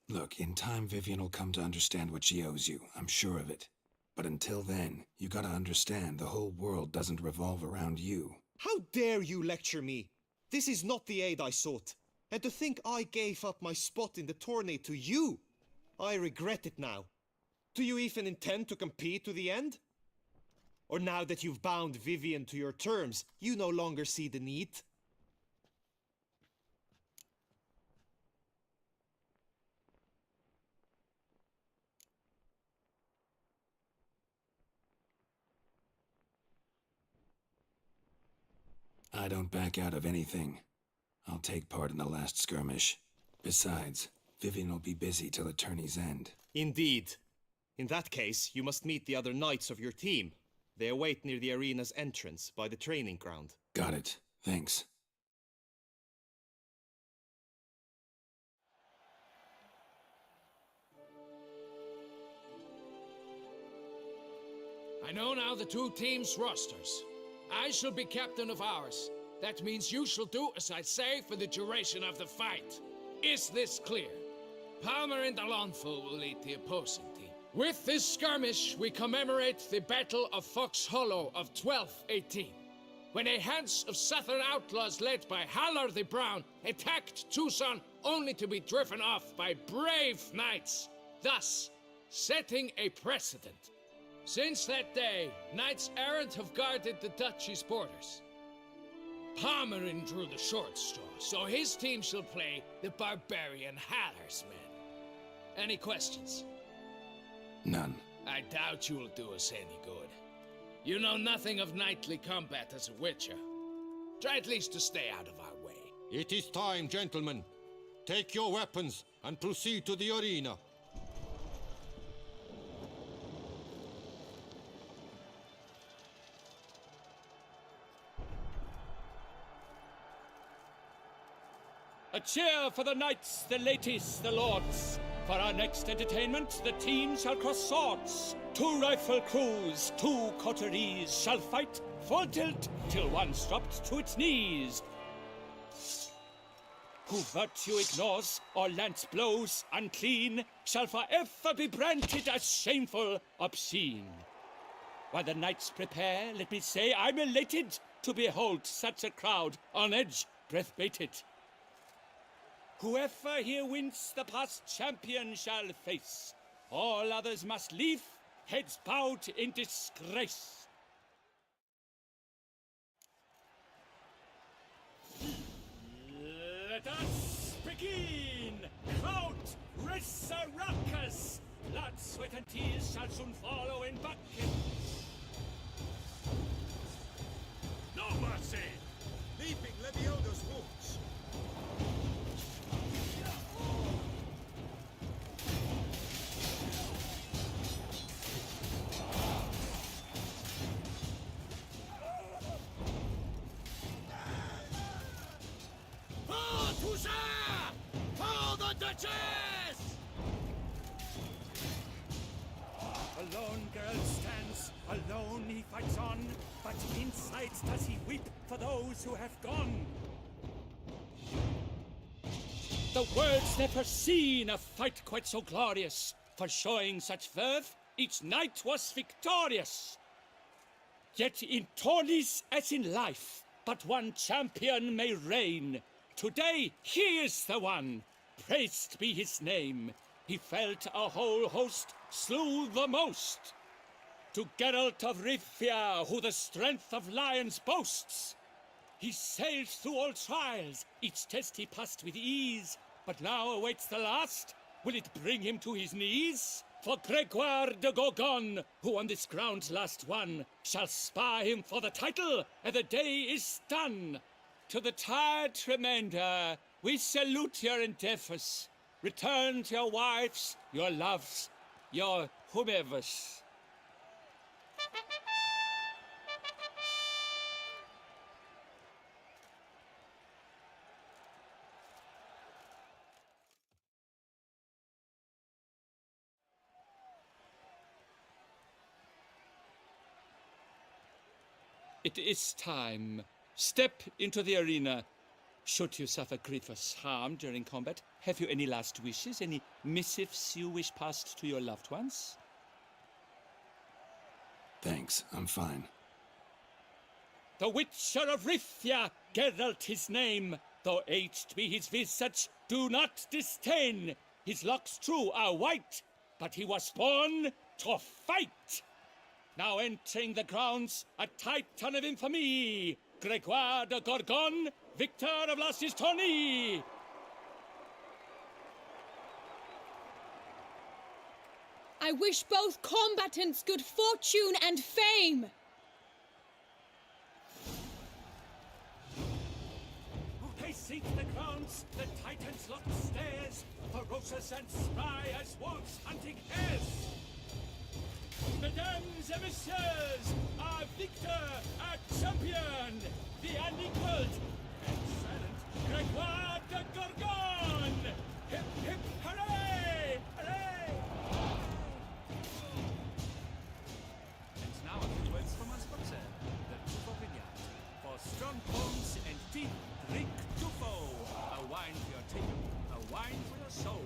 Look, in time Vivian will come to understand what she owes you. I'm sure of it. But until then, you gotta understand the whole world doesn't revolve around you. How dare you lecture me? This is not the aid I sought. And to think I gave up my spot in the tourney to you. I regret it now. Do you even intend to compete to the end? Or now that you've bound Vivian to your terms, you no longer see the need? I don't back out of anything. I'll take part in the last skirmish. Besides, Vivian will be busy till the tourney's end. Indeed. In that case, you must meet the other knights of your team. They await near the arena's entrance, by the training ground. Got it. Thanks. I know now the two teams' rosters. I shall be captain of ours. That means you shall do as I say for the duration of the fight. Is this clear? Palmer and Alonfo will lead the opposing team. With this skirmish, we commemorate the Battle of Fox Hollow of 1218, when a hands of southern outlaws led by Halar the Brown attacked Tucson only to be driven off by brave knights, thus setting a precedent. Since that day, knights errant have guarded the duchy's borders. Palmerin drew the short straw, so his team shall play the barbarian Halar's men. Any questions? None. I doubt you will do us any good. You know nothing of knightly combat as a witcher. Try at least to stay out of our way. It is time, gentlemen. Take your weapons and proceed to the arena. A cheer for the knights, the ladies, the lords. For our next entertainment, the teams shall cross swords. 2 rifle crews, 2 coteries shall fight full tilt till one's dropped to its knees. Who virtue ignores or lance blows unclean shall forever be branded as shameful, obscene. While the knights prepare, let me say I'm elated to behold such a crowd on edge, breath baited. Whoever here wins the past champion shall face. All others must leave, heads bowed in disgrace. Let us begin! Crowd, raise a ruckus! Blood, sweat, and tears shall soon follow in buckets. No mercy! Leaping Levioda's wounds. For the Duchess! Alone Geralt stands, alone he fights on, but inside does he weep for those who have gone. The world's never seen a fight quite so glorious. For showing such verve, each knight was victorious. Yet in tourneys as in life, but one champion may reign. Today he is the one, praised be his name. He felt a whole host, slew the most. To Geralt of Rivia, who the strength of lions boasts. He sailed through all trials, each test he passed with ease. But now awaits the last, will it bring him to his knees? For Gregoire de Gorgon, who on this ground last won, shall spar him for the title, and the day is done. To the tired remainder, we salute your endeavors. Return to your wives, your loves, your whomevers. It is time. Step into the arena. Should you suffer grievous harm during combat, have you any last wishes, any missives you wish passed to your loved ones? Thanks, I'm fine. The Witcher of Rivia, Geralt his name. Though aged be his visage, do not disdain. His locks true are white, but he was born to fight. Now entering the grounds, a titan of infamy, Gregoire de Gorgon, victor of Las's tourney. I wish both combatants good fortune and fame. Pacing the grounds, the titans locked stairs, ferocious and spry as wolves hunting hares. Mesdames et messieurs, our victor, our champion, the unequaled and silent Gregoire de Gorgon! Hip, hip, hooray! Hooray! And now a few words from our sponsor, the Tufo Vineyard. For strong bones and teeth, drink Tufo. A wine for your table, a wine for your soul.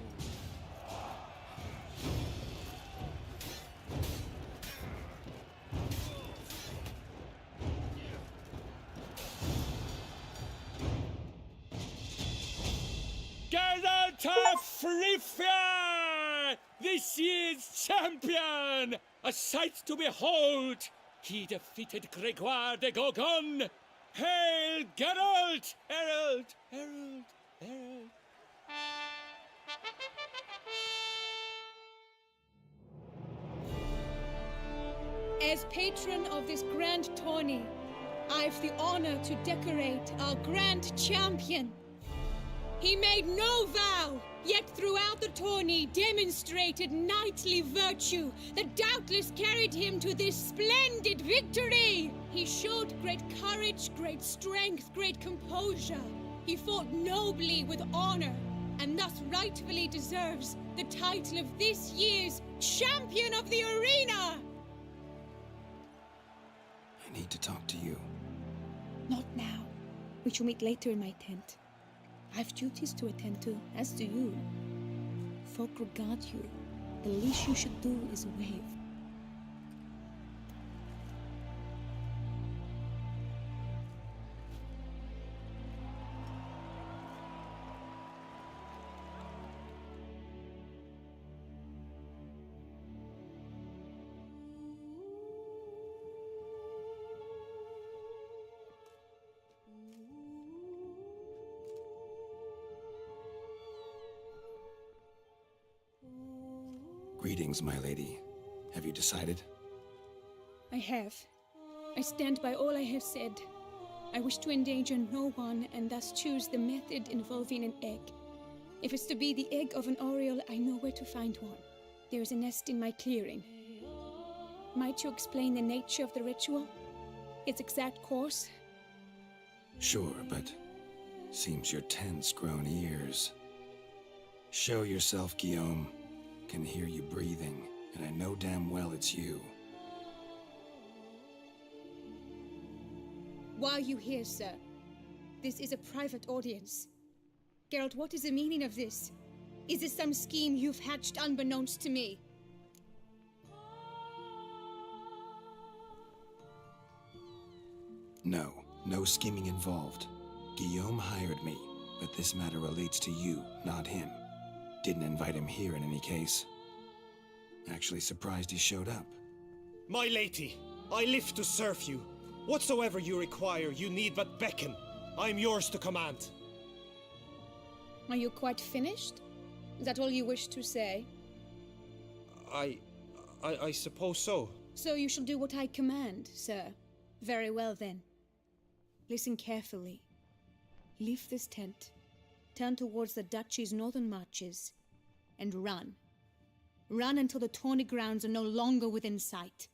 Geralt of Rivia! This year's champion! A sight to behold! He defeated Gregoire de Gorgon! Hail, Geralt! Herald! Herald! Herald! As patron of this grand tourney, I've the honor to decorate our grand champion. He made no vow, yet throughout the tourney demonstrated knightly virtue that doubtless carried him to this splendid victory. He showed great courage, great strength, great composure. He fought nobly with honor, and thus rightfully deserves the title of this year's Champion of the Arena! I need to talk to you. Not now. We shall meet later in my tent. I have duties to attend to, as do you. Folk regard you. The least you should do is wave. Greetings, my lady. Have you decided? I have. I stand by all I have said. I wish to endanger no one, and thus choose the method involving an egg. If it's to be the egg of an oriole, I know where to find one. There is a nest in my clearing. Might you explain the nature of the ritual? Its exact course? Sure, but seems your tense grown ears. Show yourself, Guillaume. Can hear you breathing, and I know damn well it's you. Why are you here, sir? This is a private audience. Geralt, what is the meaning of this? Is this some scheme you've hatched unbeknownst to me? No, no scheming involved. Guillaume hired me, but this matter relates to you, not him. Didn't invite him here in any case. Actually surprised he showed up. My lady, I live to serve you. Whatsoever you require, you need but beckon. I am yours to command. Are you quite finished? Is that all you wish to say? I suppose so. So you shall do what I command, sir. Very well then. Listen carefully. Leave this tent, turn towards the duchy's northern marches, and run. Run until the tourney grounds are no longer within sight.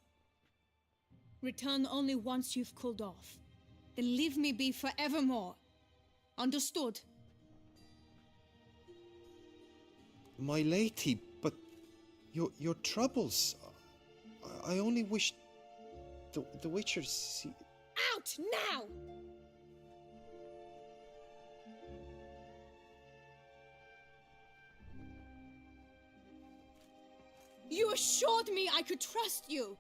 Return only once you've cooled off. Then leave me be forevermore. Understood? My lady, but your troubles. I only wish the Witcher see. Out now! You assured me I could trust you.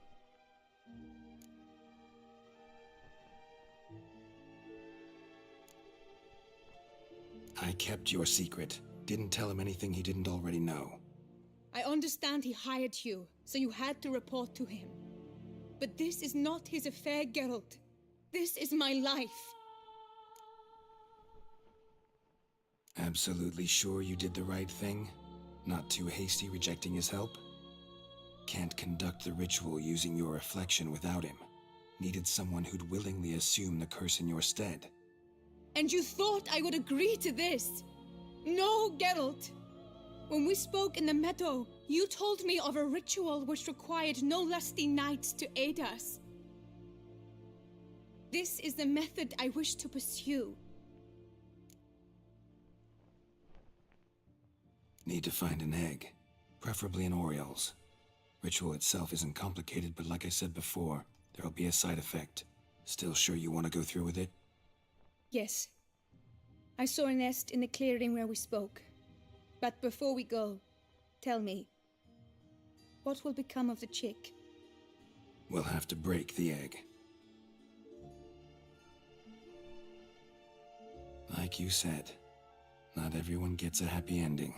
I kept your secret. Didn't tell him anything he didn't already know. I understand he hired you, so you had to report to him. But this is not his affair, Geralt. This is my life. Absolutely sure you did the right thing? Not too hasty rejecting his help? Can't conduct the ritual using your reflection without him. Needed someone who'd willingly assume the curse in your stead. And you thought I would agree to this? No, Geralt. When we spoke in the meadow, you told me of a ritual which required no lusty knights to aid us. This is the method I wish to pursue. Need to find an egg, preferably an Oriole's. Ritual itself isn't complicated, but like I said before, there'll be a side effect. Still sure you want to go through with it? Yes. I saw a nest in the clearing where we spoke. But before we go, tell me, what will become of the chick? We'll have to break the egg. Like you said, not everyone gets a happy ending.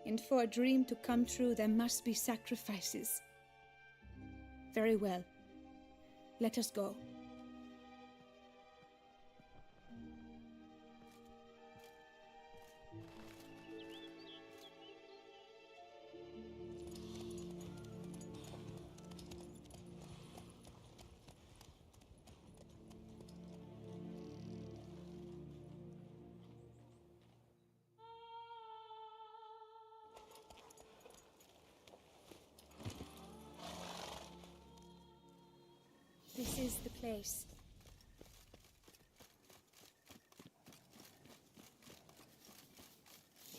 And for a dream to come true, there must be sacrifices. Very well. Let us go. This is the place.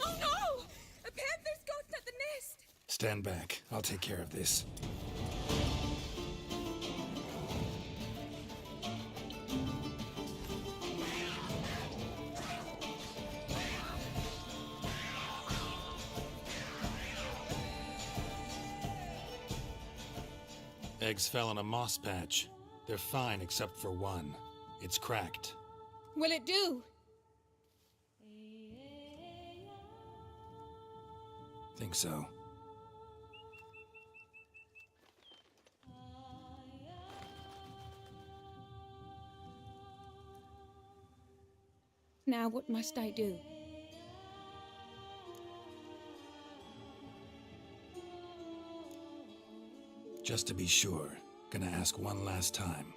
Oh no! A panther's gotten at the nest! Stand back. I'll take care of this. Eggs fell in a moss patch. They're fine except for one. It's cracked. Will it do? Think so. Now what must I do? Just to be sure, gonna ask one last time.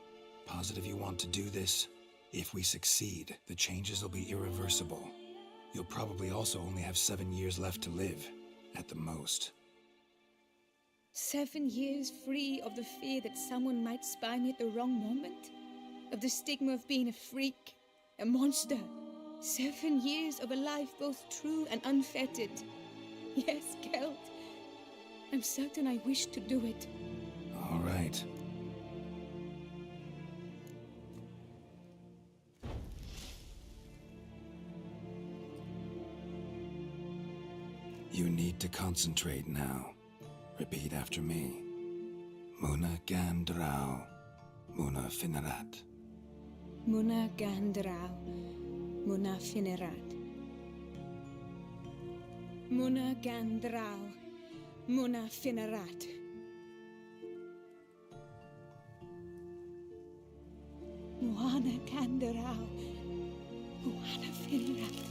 Positive you want to do this? If we succeed, the changes will be irreversible. You'll probably also only have 7 years left to live, at the most. 7 years free of the fear that someone might spy me at the wrong moment? Of the stigma of being a freak, a monster? 7 years of a life both true and unfettered. Yes, Geralt. I'm certain I wish to do it. All right. You need to concentrate now. Repeat after me. Muna Gandrau, Muna Finerat. Muna Gandrau, Muna Finerat. Muna Gandrau, Muna Finerat. Muna Gandrau, Muna Finerat.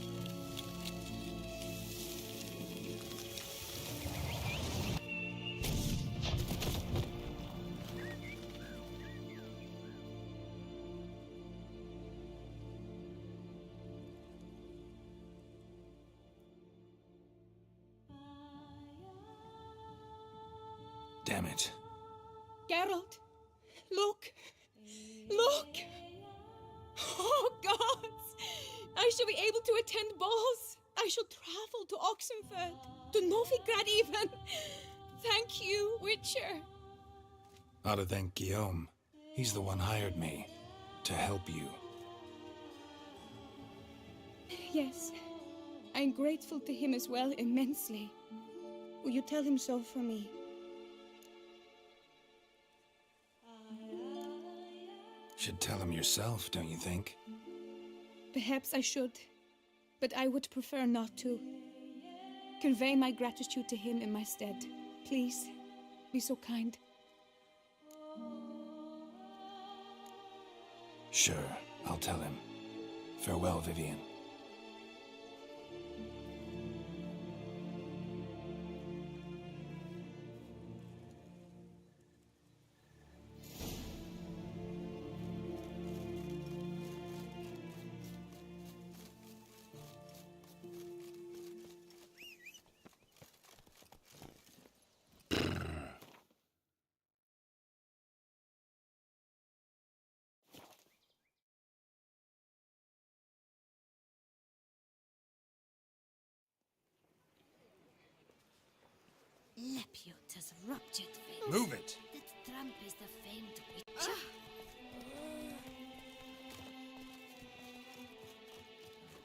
Damn it. Geralt, look! Look! Oh, gods! I shall be able to attend balls. I shall travel to Oxenford, to Novigrad even. Thank you, Witcher. Ought to thank Guillaume. He's the one hired me to help you. Yes, I'm grateful to him as well, immensely. Will you tell him so for me? Should tell him yourself, don't you think? Perhaps I should, but I would prefer not to. Convey my gratitude to him in my stead. Please, be so kind. Sure, I'll tell him. Farewell, Vivian. Lepiot ruptured veins. Move it! That tramp is the famed Witcher.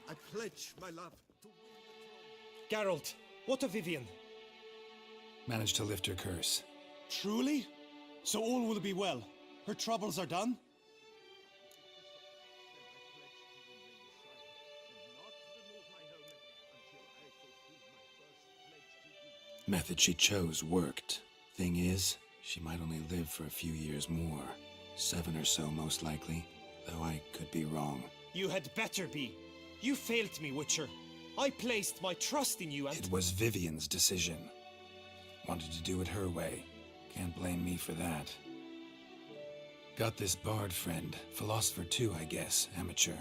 I pledge my love to... Geralt, what of Vivian? Managed to lift her curse. Truly? So all will be well. Her troubles are done? Method she chose worked. Thing is, she might only live for a few years more. 7 or so, most likely. Though I could be wrong. You had better be. You failed me, Witcher. I placed my trust in you and... It was Vivian's decision. Wanted to do it her way. Can't blame me for that. Got this bard friend. Philosopher too, I guess. Amateur.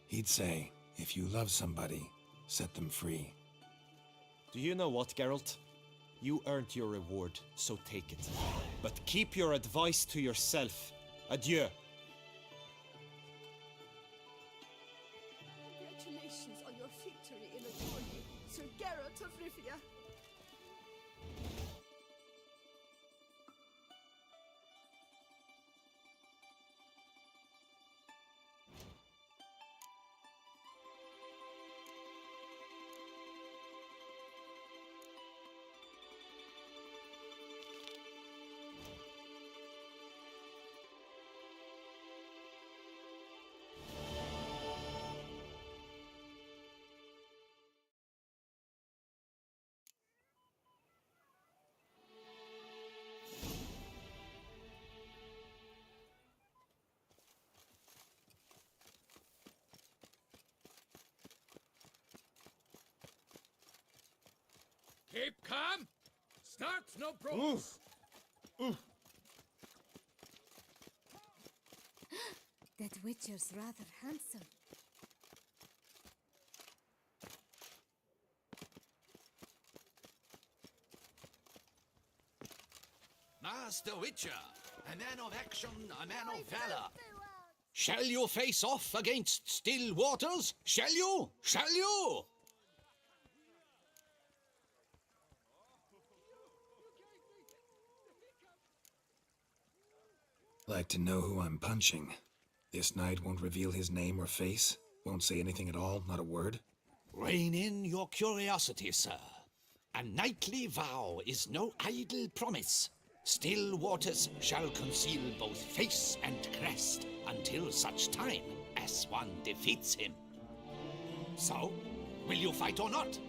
He'd say, if you love somebody, set them free. Do you know what, Geralt? You earned your reward, so take it. But keep your advice to yourself. Adieu. Congratulations on your victory in the tourney, Sir Geralt of Rivia. Keep calm. Start no brawls. That Witcher's rather handsome. Master Witcher, a man of action, a man of valor. Shall you face off against still waters? Shall you? Shall you? Like to know who I'm punching. This knight won't reveal his name or face. Won't say anything at all, not a word. Rein in your curiosity, sir. A knightly vow is no idle promise. Still waters shall conceal both face and crest until such time as one defeats him. So, will you fight or not?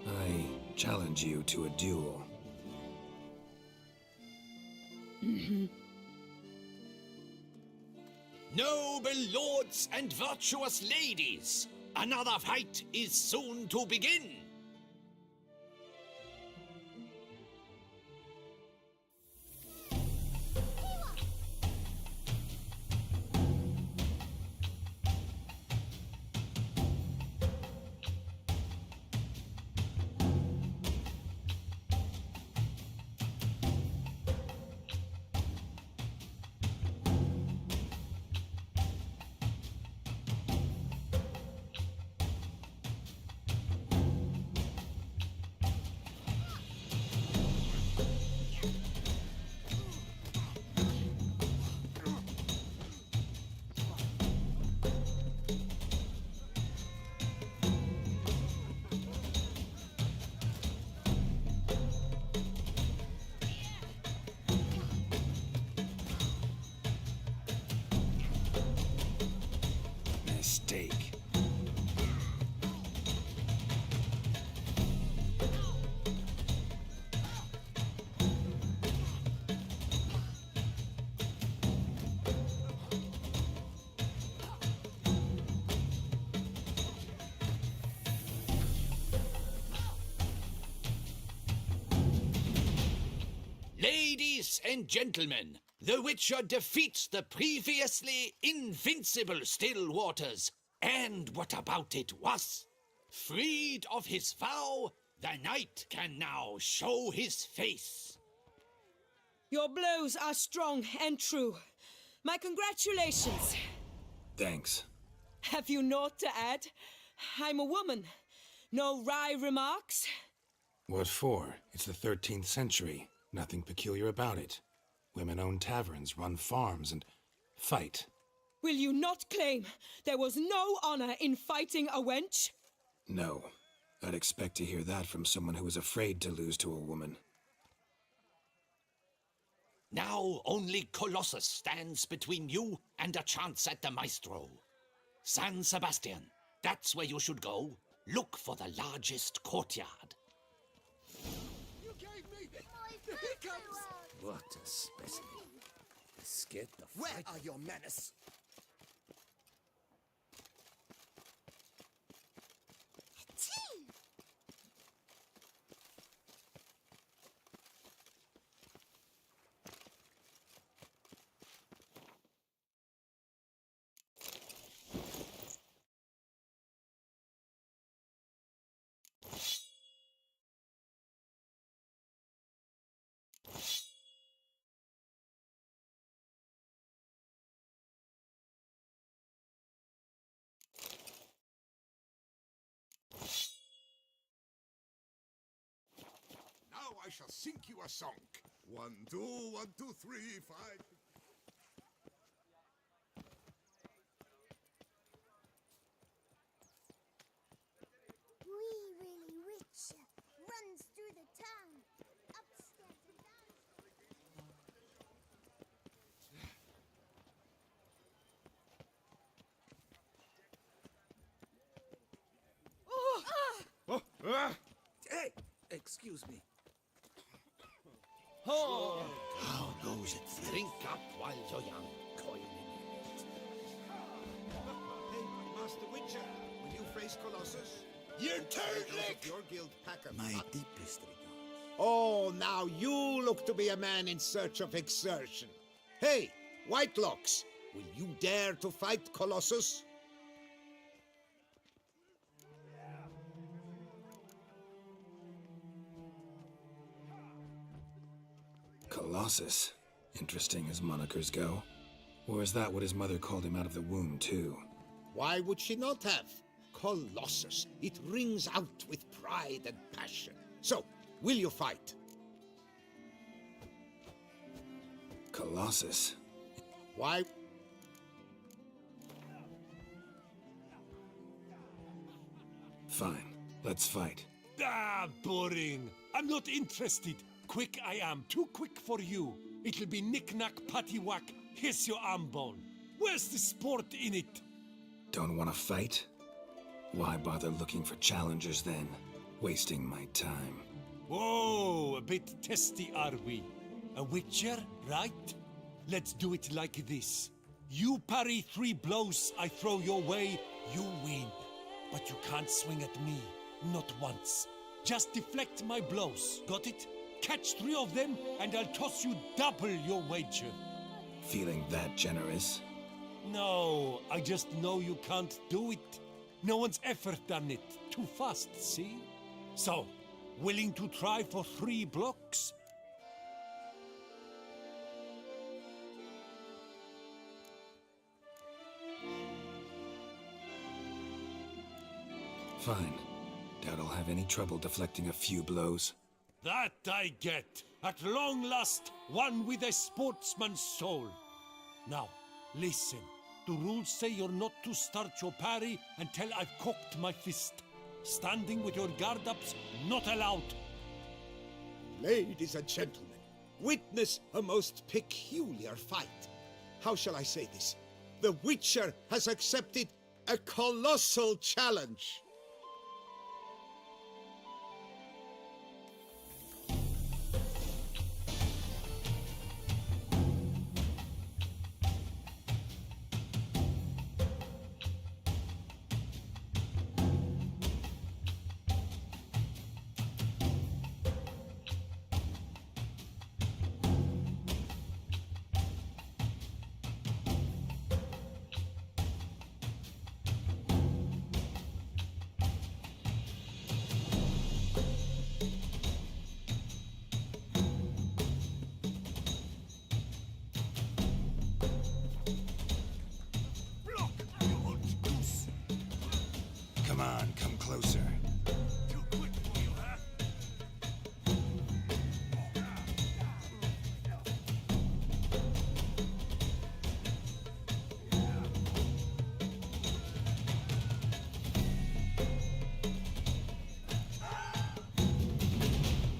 I challenge you to a duel. Noble lords and virtuous ladies, another fight is soon to begin. mistake. Ladies and gentlemen, the Witcher defeats the previously invincible Still Waters. And what about it was? Freed of his vow, the knight can now show his face. Your blows are strong and true. My congratulations. Thanks. Have you naught to add? I'm a woman. No wry remarks? What for? It's the 13th century. Nothing peculiar about it. Women own taverns, run farms, and fight. Will you not claim there was no honor in fighting a wench? No. I'd expect to hear that from someone who was afraid to lose to a woman. Now only Colossus stands between you and a chance at the Maestro. San Sebastian, that's where you should go. Look for the largest courtyard. You gave me the hiccups! What a specimen. Scared the Where fright. are your manners? Now I shall sing you a song. 1, 2, 1, 2, 3, 5. Wee really rich runs through the town, upstairs and Hey, excuse me. Oh. How goes it? Drink up while you're young. Coin Hey, Master Witcher, will you face Colossus? You turd-lick! Your guild packer. My deepest regards. Oh, now you look to be a man in search of exertion. Hey, Whitelocks, will you dare to fight Colossus? Colossus. Interesting as monikers go. Or is that what his mother called him out of the womb, too? Why would she not have? Colossus. It rings out with pride and passion. So, will you fight? Colossus. Why? Fine. Let's fight. Ah, boring. I'm not interested. Quick I am, too quick for you. It'll be knick-knack, paddywhack, here's your arm bone. Where's the sport in it? Don't want to fight? Why bother looking for challengers then? Wasting my time. Whoa, a bit testy are we? A witcher, right? Let's do it like this. You parry 3 blows I throw your way, you win. But you can't swing at me, not once. Just deflect my blows, got it? Catch 3 of them, and I'll toss you double your wager. Feeling that generous? No, I just know you can't do it. No one's ever done it. Too fast, see? So, willing to try for 3 blocks? Fine. Doubt I'll have any trouble deflecting a few blows. That I get. At long last, one with a sportsman's soul. Now, listen. The rules say you're not to start your parry until I've cocked my fist. Standing with your guard-ups, not allowed. Ladies and gentlemen, witness a most peculiar fight. How shall I say this? The Witcher has accepted A colossal challenge. Come on, come closer.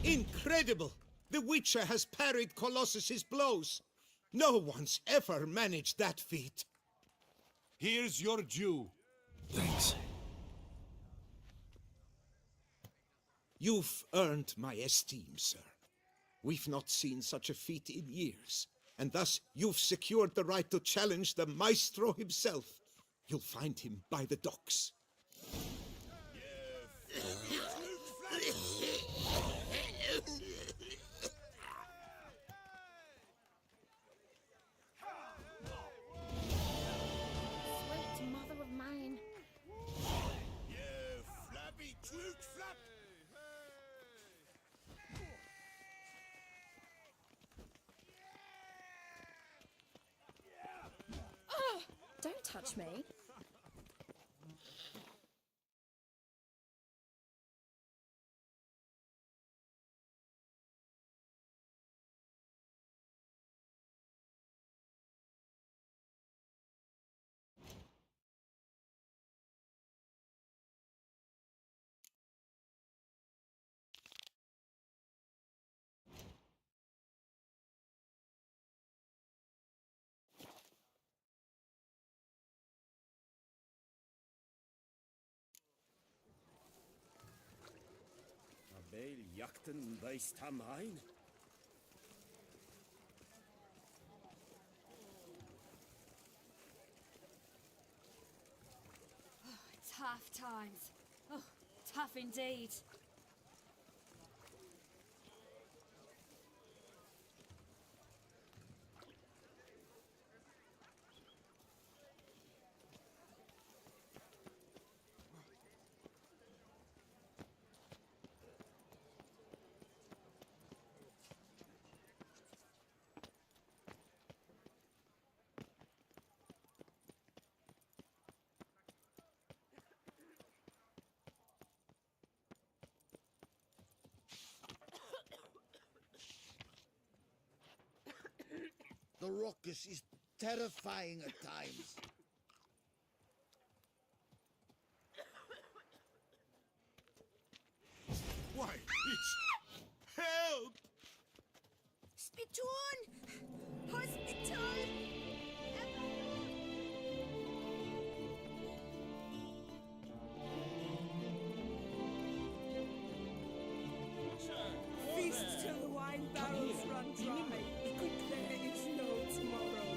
Incredible! The Witcher has parried Colossus's blows. No one's ever managed that feat. Here's your due. Thanks. You've earned my esteem, sir. We've not seen such a feat in years, and thus you've secured the right to challenge the maestro himself. You'll find him by the docks. Sweet mother of mine. Flappy toot flap! Oh, don't touch me. Abel jachten bij Stamijn? Tough times. Oh, tough indeed. The ruckus is terrifying at times. Why, it's... Help! Spittoon! Hospital! Feast till the wine barrels run dry. Quick, there is no tomorrow.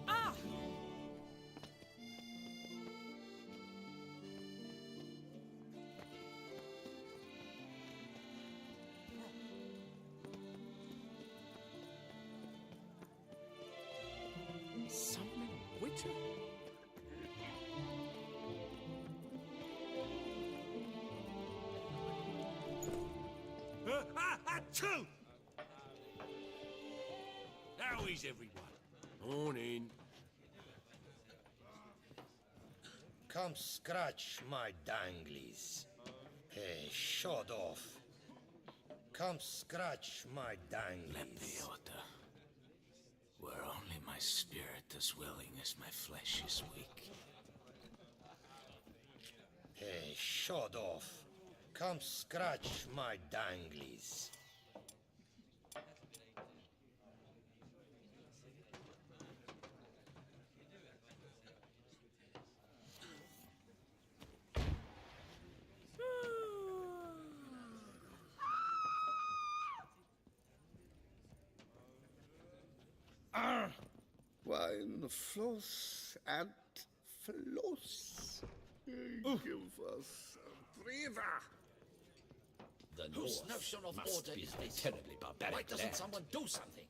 Ah! Summoning Witcher? Achoo! How is everyone? Morning. Come scratch my danglies. Hey, shut off. Come scratch my danglies. Lepiota, where only my spirit is willing as my flesh is weak. Hey, shut off. Come scratch my danglies. Wine, floss, and floss. Give us a breather. The Whose North notion of must order be is a this? terribly barbaric Why doesn't land. someone do something?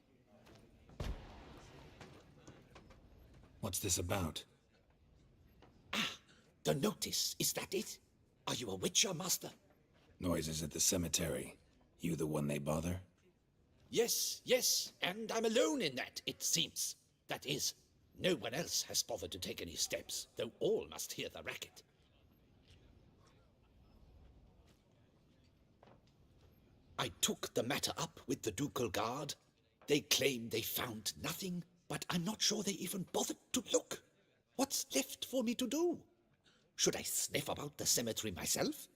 What's this about? The notice, is that it? Are you a witcher, master? Noises at the cemetery. You the one they bother? Yes, yes, and I'm alone in that, it seems. That is, no one else has bothered to take any steps, though all must hear the racket. I took the matter up with the ducal guard. They claim they found nothing, but I'm not sure they even bothered to look. What's left for me to do? Should I sniff about the cemetery myself?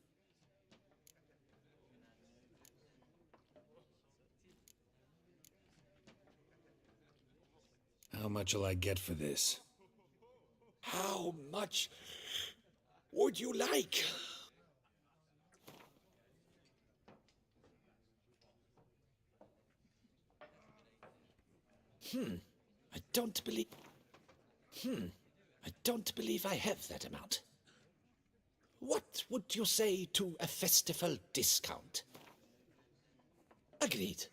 How much will I get for this? How much would you like? I don't believe I have that amount. What would you say to a festival discount? Agreed.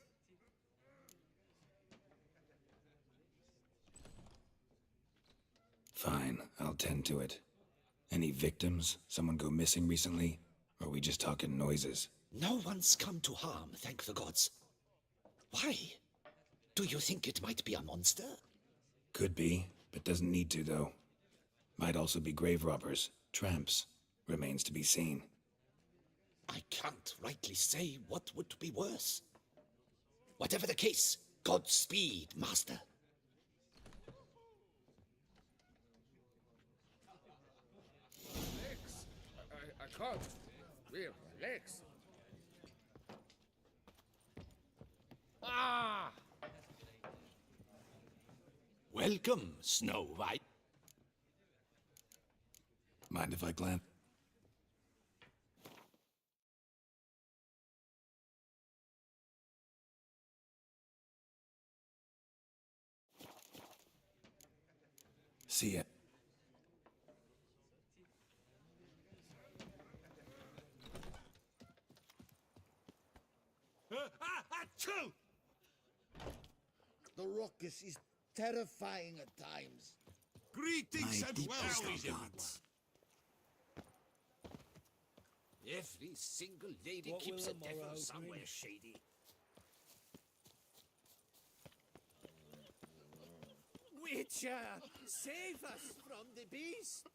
Fine, I'll tend to it. Any victims? Someone go missing recently? Or are we just talking noises? No one's come to harm, thank the gods. Why? Do you think it might be a monster? Could be, but doesn't need to, though. Might also be grave robbers, tramps. Remains to be seen. I can't rightly say what would be worse. Whatever the case, Godspeed, master. Legs. I can't. Real legs. Ah! Welcome, Snow White. Mind if I glance? See ya. Achoo! The ruckus is terrifying at times. Greetings My and deepest welcome, regards. Every single lady What keeps will a the devil morrow somewhere bring? shady. Witcher, save us from the beast!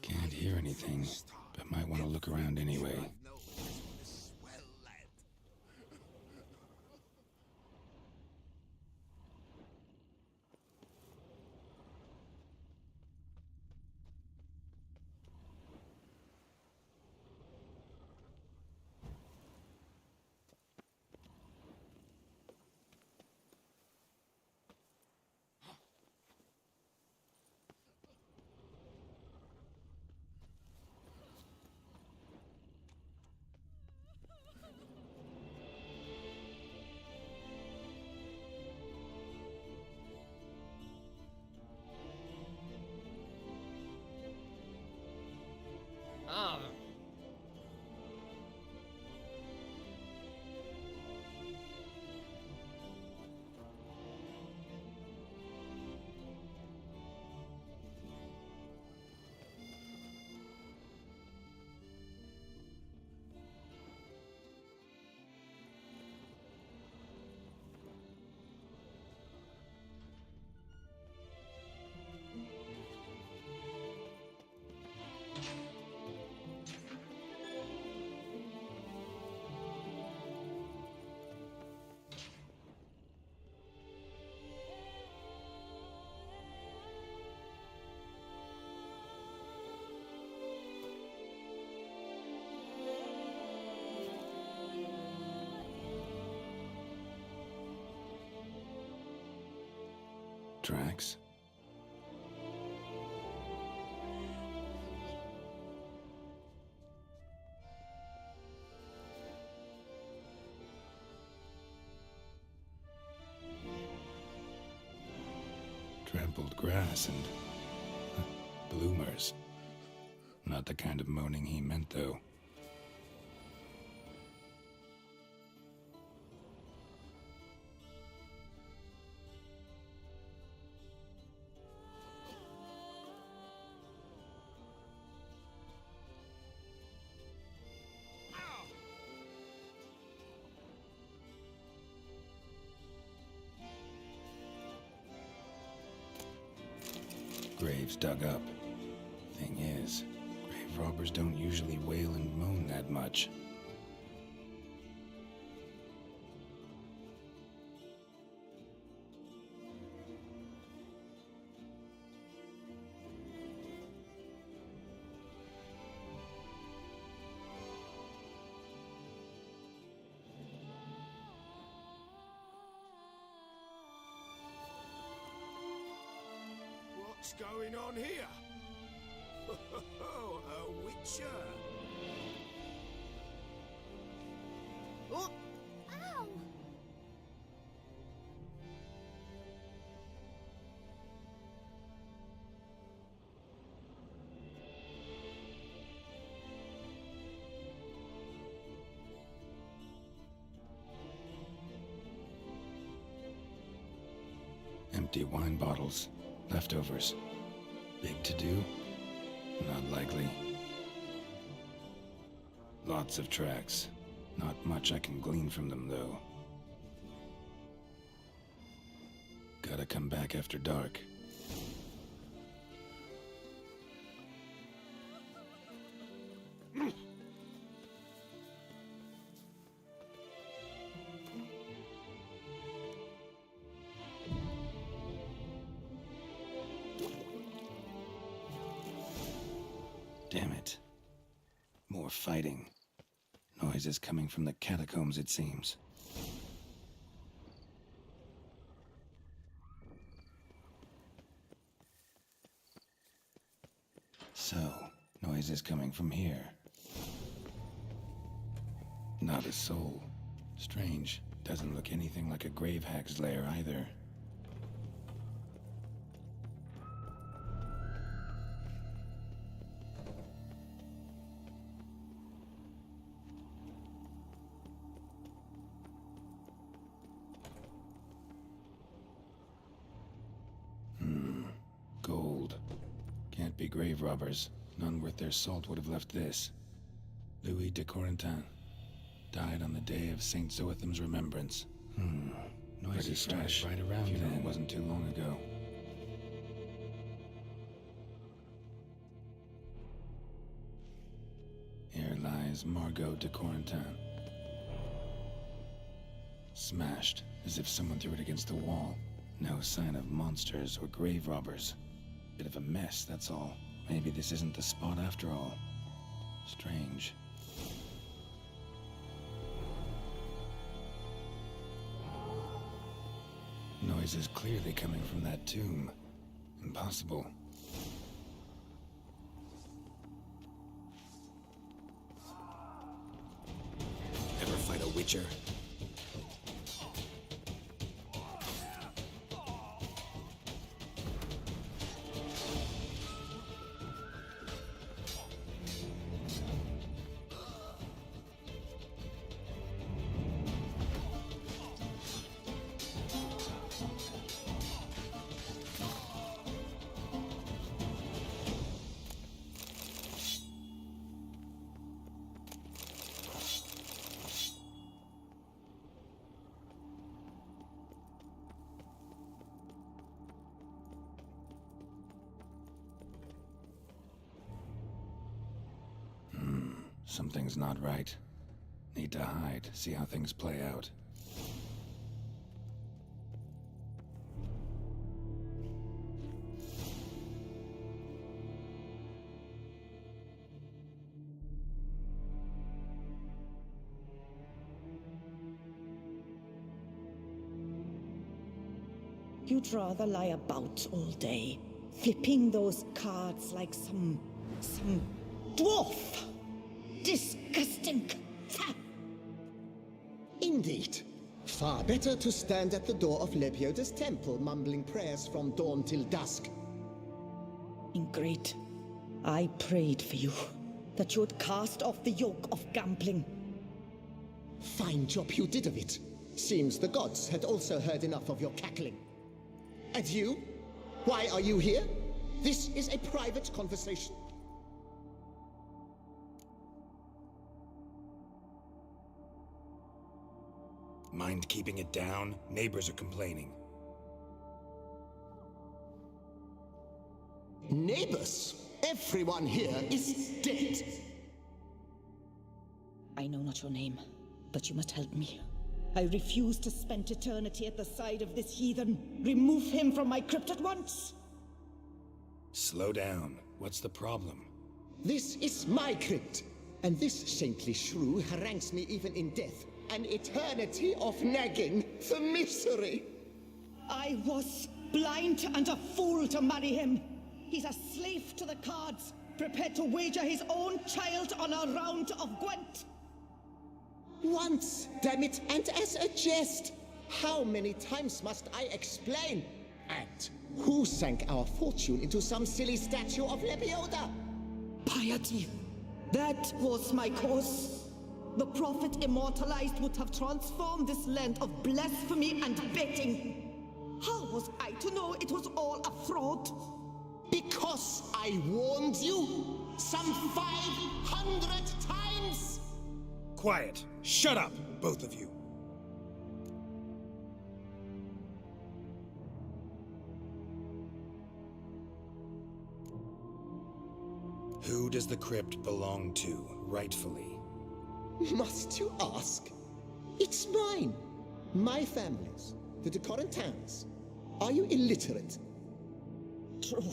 Can't hear anything, but might want to look around anyway. Swell lad. Ah. Tracks? Trampled grass and bloomers. Not the kind of moaning he meant, though. Graves dug up. Thing is, grave robbers don't usually wail and moan that much. What's going on here? A witcher! Oh! Ow! Empty wine bottles. Leftovers. Big to do? Not likely. Lots of tracks. Not much I can glean from them, though. Gotta come back after dark. Damn it. More fighting. Noises coming from the catacombs, it seems. So, noises coming from here. Not a soul. Strange. Doesn't look anything like a grave hag's lair either. Gold. Can't be grave robbers. None worth their salt would have left this. Louis de Corentin. Died on the day of Saint Zoetham's remembrance. Noisy stash right around then. Wasn't too long ago. Here lies Margot de Corentin. Smashed, as if someone threw it against the wall. No sign of monsters or grave robbers. Bit of a mess, that's all. Maybe this isn't the spot after all. Strange. Noise is clearly coming from that tomb. Impossible. Ever fight a witcher? Something's not right. Need to hide, see how things play out. You'd rather lie about all day, flipping those cards like some dwarf. Disgusting. Indeed. Far better to stand at the door of Lebioda's temple, mumbling prayers from dawn till dusk. Ingrid, I prayed for you, that you would cast off the yoke of gambling. Fine job you did of it. Seems the gods had also heard enough of your cackling. And you? Why are you here? This is a private conversation. Mind keeping it down? Neighbors are complaining. Neighbors? Everyone here is dead. I know not your name, but you must help me. I refuse to spend eternity at the side of this heathen. Remove him from my crypt at once! Slow down. What's the problem? This is my crypt, and this saintly shrew harangues me even in death. An eternity of nagging, the misery! I was blind and a fool to marry him. He's a slave to the cards, prepared to wager his own child on a round of Gwent. Once, damn it, and as a jest! How many times must I explain? And who sank our fortune into some silly statue of Lebioda? Piety. That was my cause. The prophet immortalized would have transformed this land of blasphemy and betting. How was I to know it was all a fraud? Because I warned you some 500 times! Quiet! Shut up, both of you! Who does the crypt belong to, rightfully? Must you ask? It's mine. My family's. The de Corentins. Are you illiterate? True.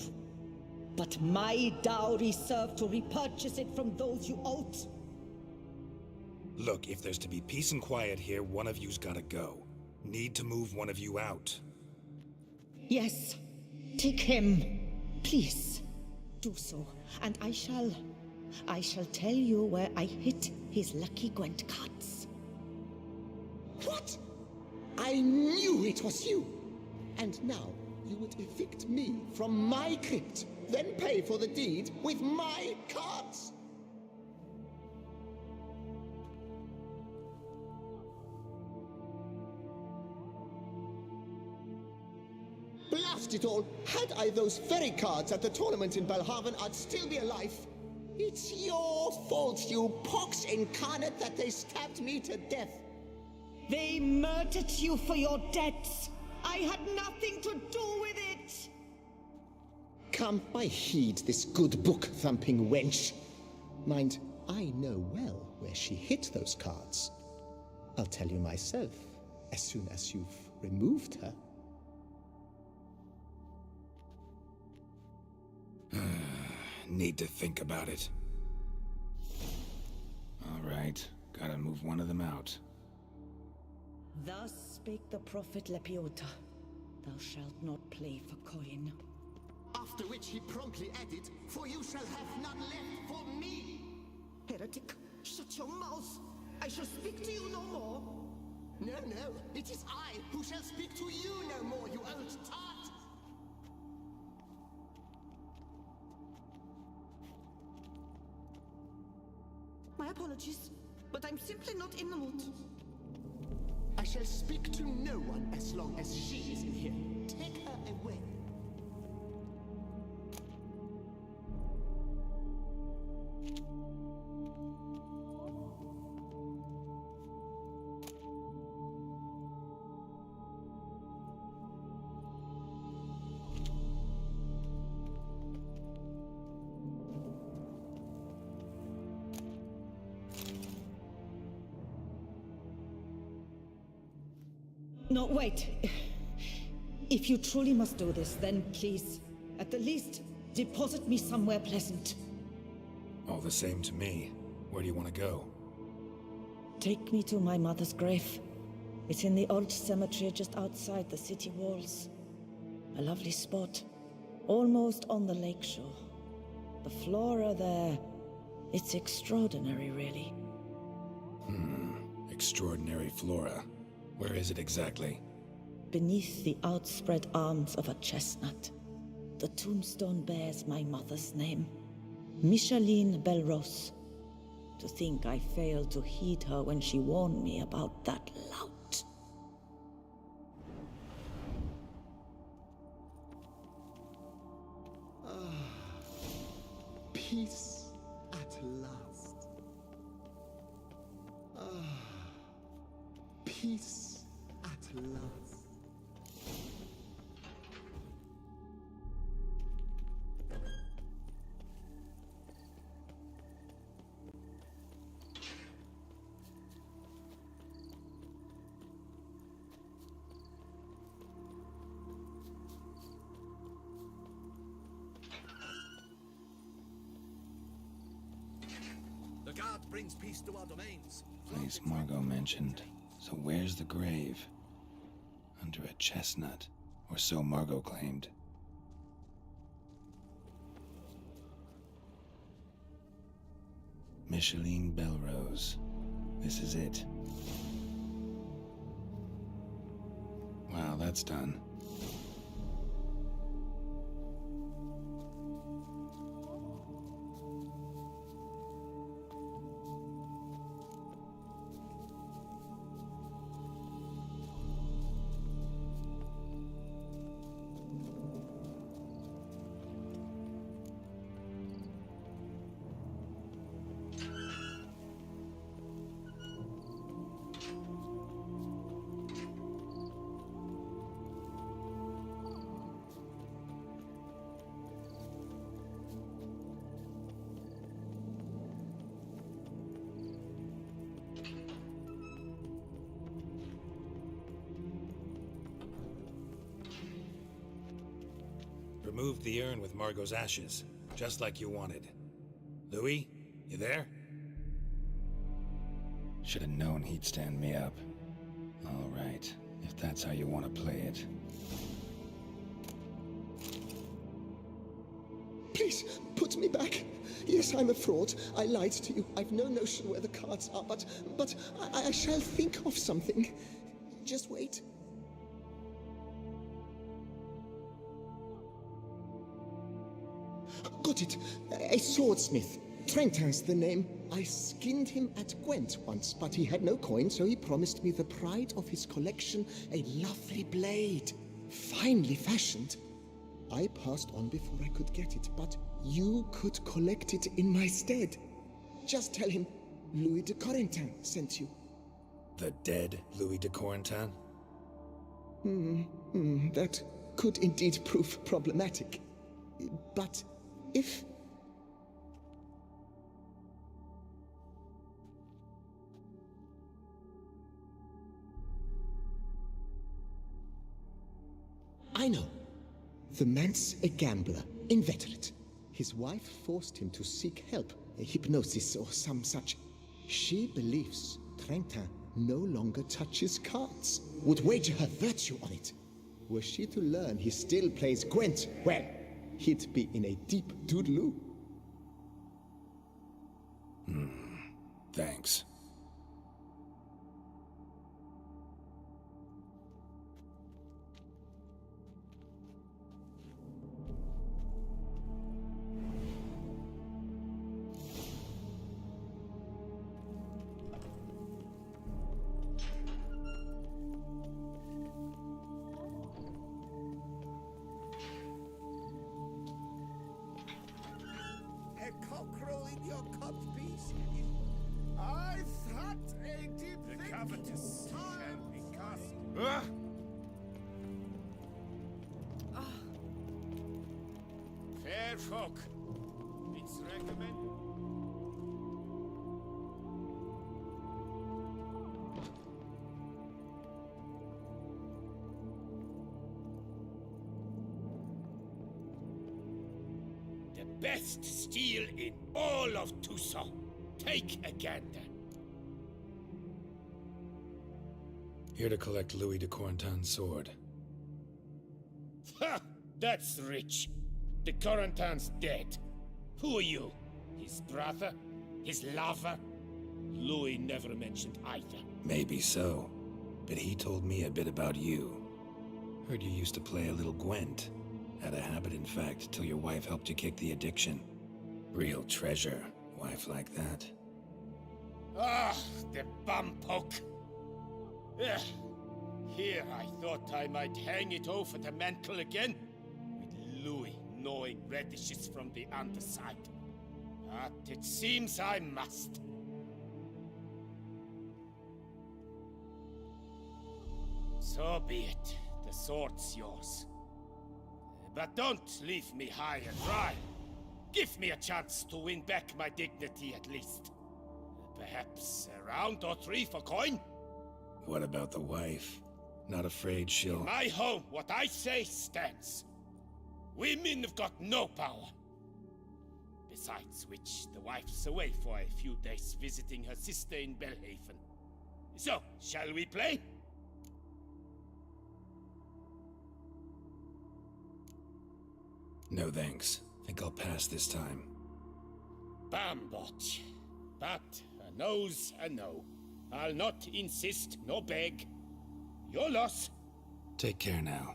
But my dowry served to repurchase it from those you owed. Look, if there's to be peace and quiet here, one of you's gotta go. Need to move one of you out. Yes. Take him. Please. Do so. And I shall tell you where I hid his lucky Gwent cards. What? I knew it was you! And now you would evict me from my crypt, then pay for the deed with my cards! Blast it all! Had I those very cards at the tournament in Belhaven, I'd still be alive. It's your fault, you pox incarnate, that they stabbed me to death. They murdered you for your debts. I had nothing to do with it. Come, I heed this good book-thumping wench. Mind, I know well where she hid those cards. I'll tell you myself, as soon as you've removed her. Need to think about it. All right, gotta move one of them out. Thus spake the prophet Lebioda. Thou shalt not play for coin. After which he promptly added, "For you shall have none left for me." Heretic, shut your mouth. I shall speak to you no more. No, no, it is I who shall speak to you no more, you old tart. My apologies, but I'm simply not in the mood. I shall speak to no one as long as she is in here. Take her away. No, wait. If you truly must do this, then please, at the least, deposit me somewhere pleasant. All the same to me. Where do you want to go? Take me to my mother's grave. It's in the old cemetery just outside the city walls. A lovely spot, almost on the lakeshore. The flora there, it's extraordinary, really. Extraordinary flora. Where is it exactly? Beneath the outspread arms of a chestnut, the tombstone bears my mother's name, Micheline Belrose. To think I failed to heed her when she warned me about that lout. Peace at last. Peace at last. The guard brings peace to our domains. Place Margot mentioned. So where's the grave? Under a chestnut. Or so Margot claimed. Micheline Belrose. This is it. Wow, that's done. Removed the urn with Margot's ashes, just like you wanted. Louis, you there? Should have known he'd stand me up. All right, if that's how you want to play it. Please, put me back. Yes, I'm a fraud. I lied to you. I've no notion where the cards are, but I shall think of something. Just wait. Got it. A swordsmith. Trentin's the name. I skinned him at Gwent once, but he had no coin, so he promised me the pride of his collection, a lovely blade. Finely fashioned. I passed on before I could get it, but you could collect it in my stead. Just tell him Louis de Corentin sent you. The dead Louis de Corentin? That could indeed prove problematic. But if... I know. The man's a gambler, inveterate. His wife forced him to seek help, a hypnosis or some such. She believes Trentin no longer touches cards, would wager her virtue on it. Were she to learn he still plays Gwent, well, he'd be in a deep doodaloo. Thanks. A cockerel in your codpiece? I thought a deep the covetous shall be cast. Fair folk, it's recommend. The best steel in all of Toussaint. Take a gander. Here to collect Louis de Corentin's sword. Ha! That's rich. The Corentin's dead. Who are you? His brother? His lover? Louis never mentioned either. Maybe so. but he told me a bit about you. Heard you used to play a little Gwent. Had a habit, in fact, till your wife helped you kick the addiction. Real treasure, wife like that. Ah, the bum poke. Ugh. Here I thought I might hang it over the mantle again, with Louis gnawing radishes from the underside. But it seems I must. So be it. The sword's yours. But don't leave me high and dry. Give me a chance to win back my dignity at least. Perhaps a round or three for coin? What about the wife? Not afraid she'll... In my home, what I say stands. Women have got no power. Besides which, the wife's away for a few days visiting her sister in Belhaven. So, shall we play? No thanks. Think I'll pass this time. Bambot. But a no's a no. I'll not insist nor beg. Your loss. Take care now.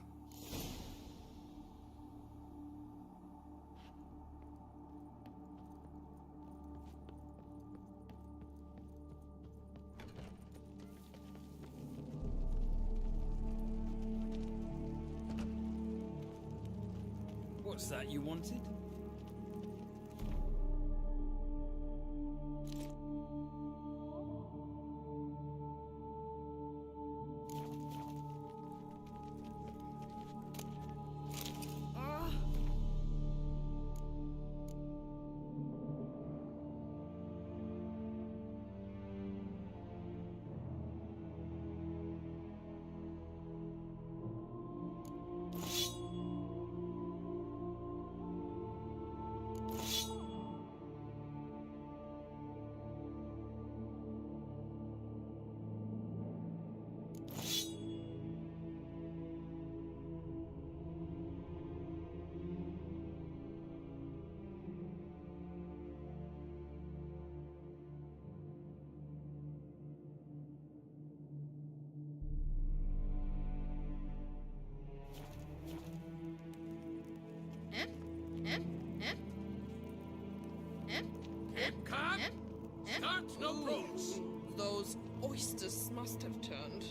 What's that you wanted? Start no brawls. Those oysters must have turned.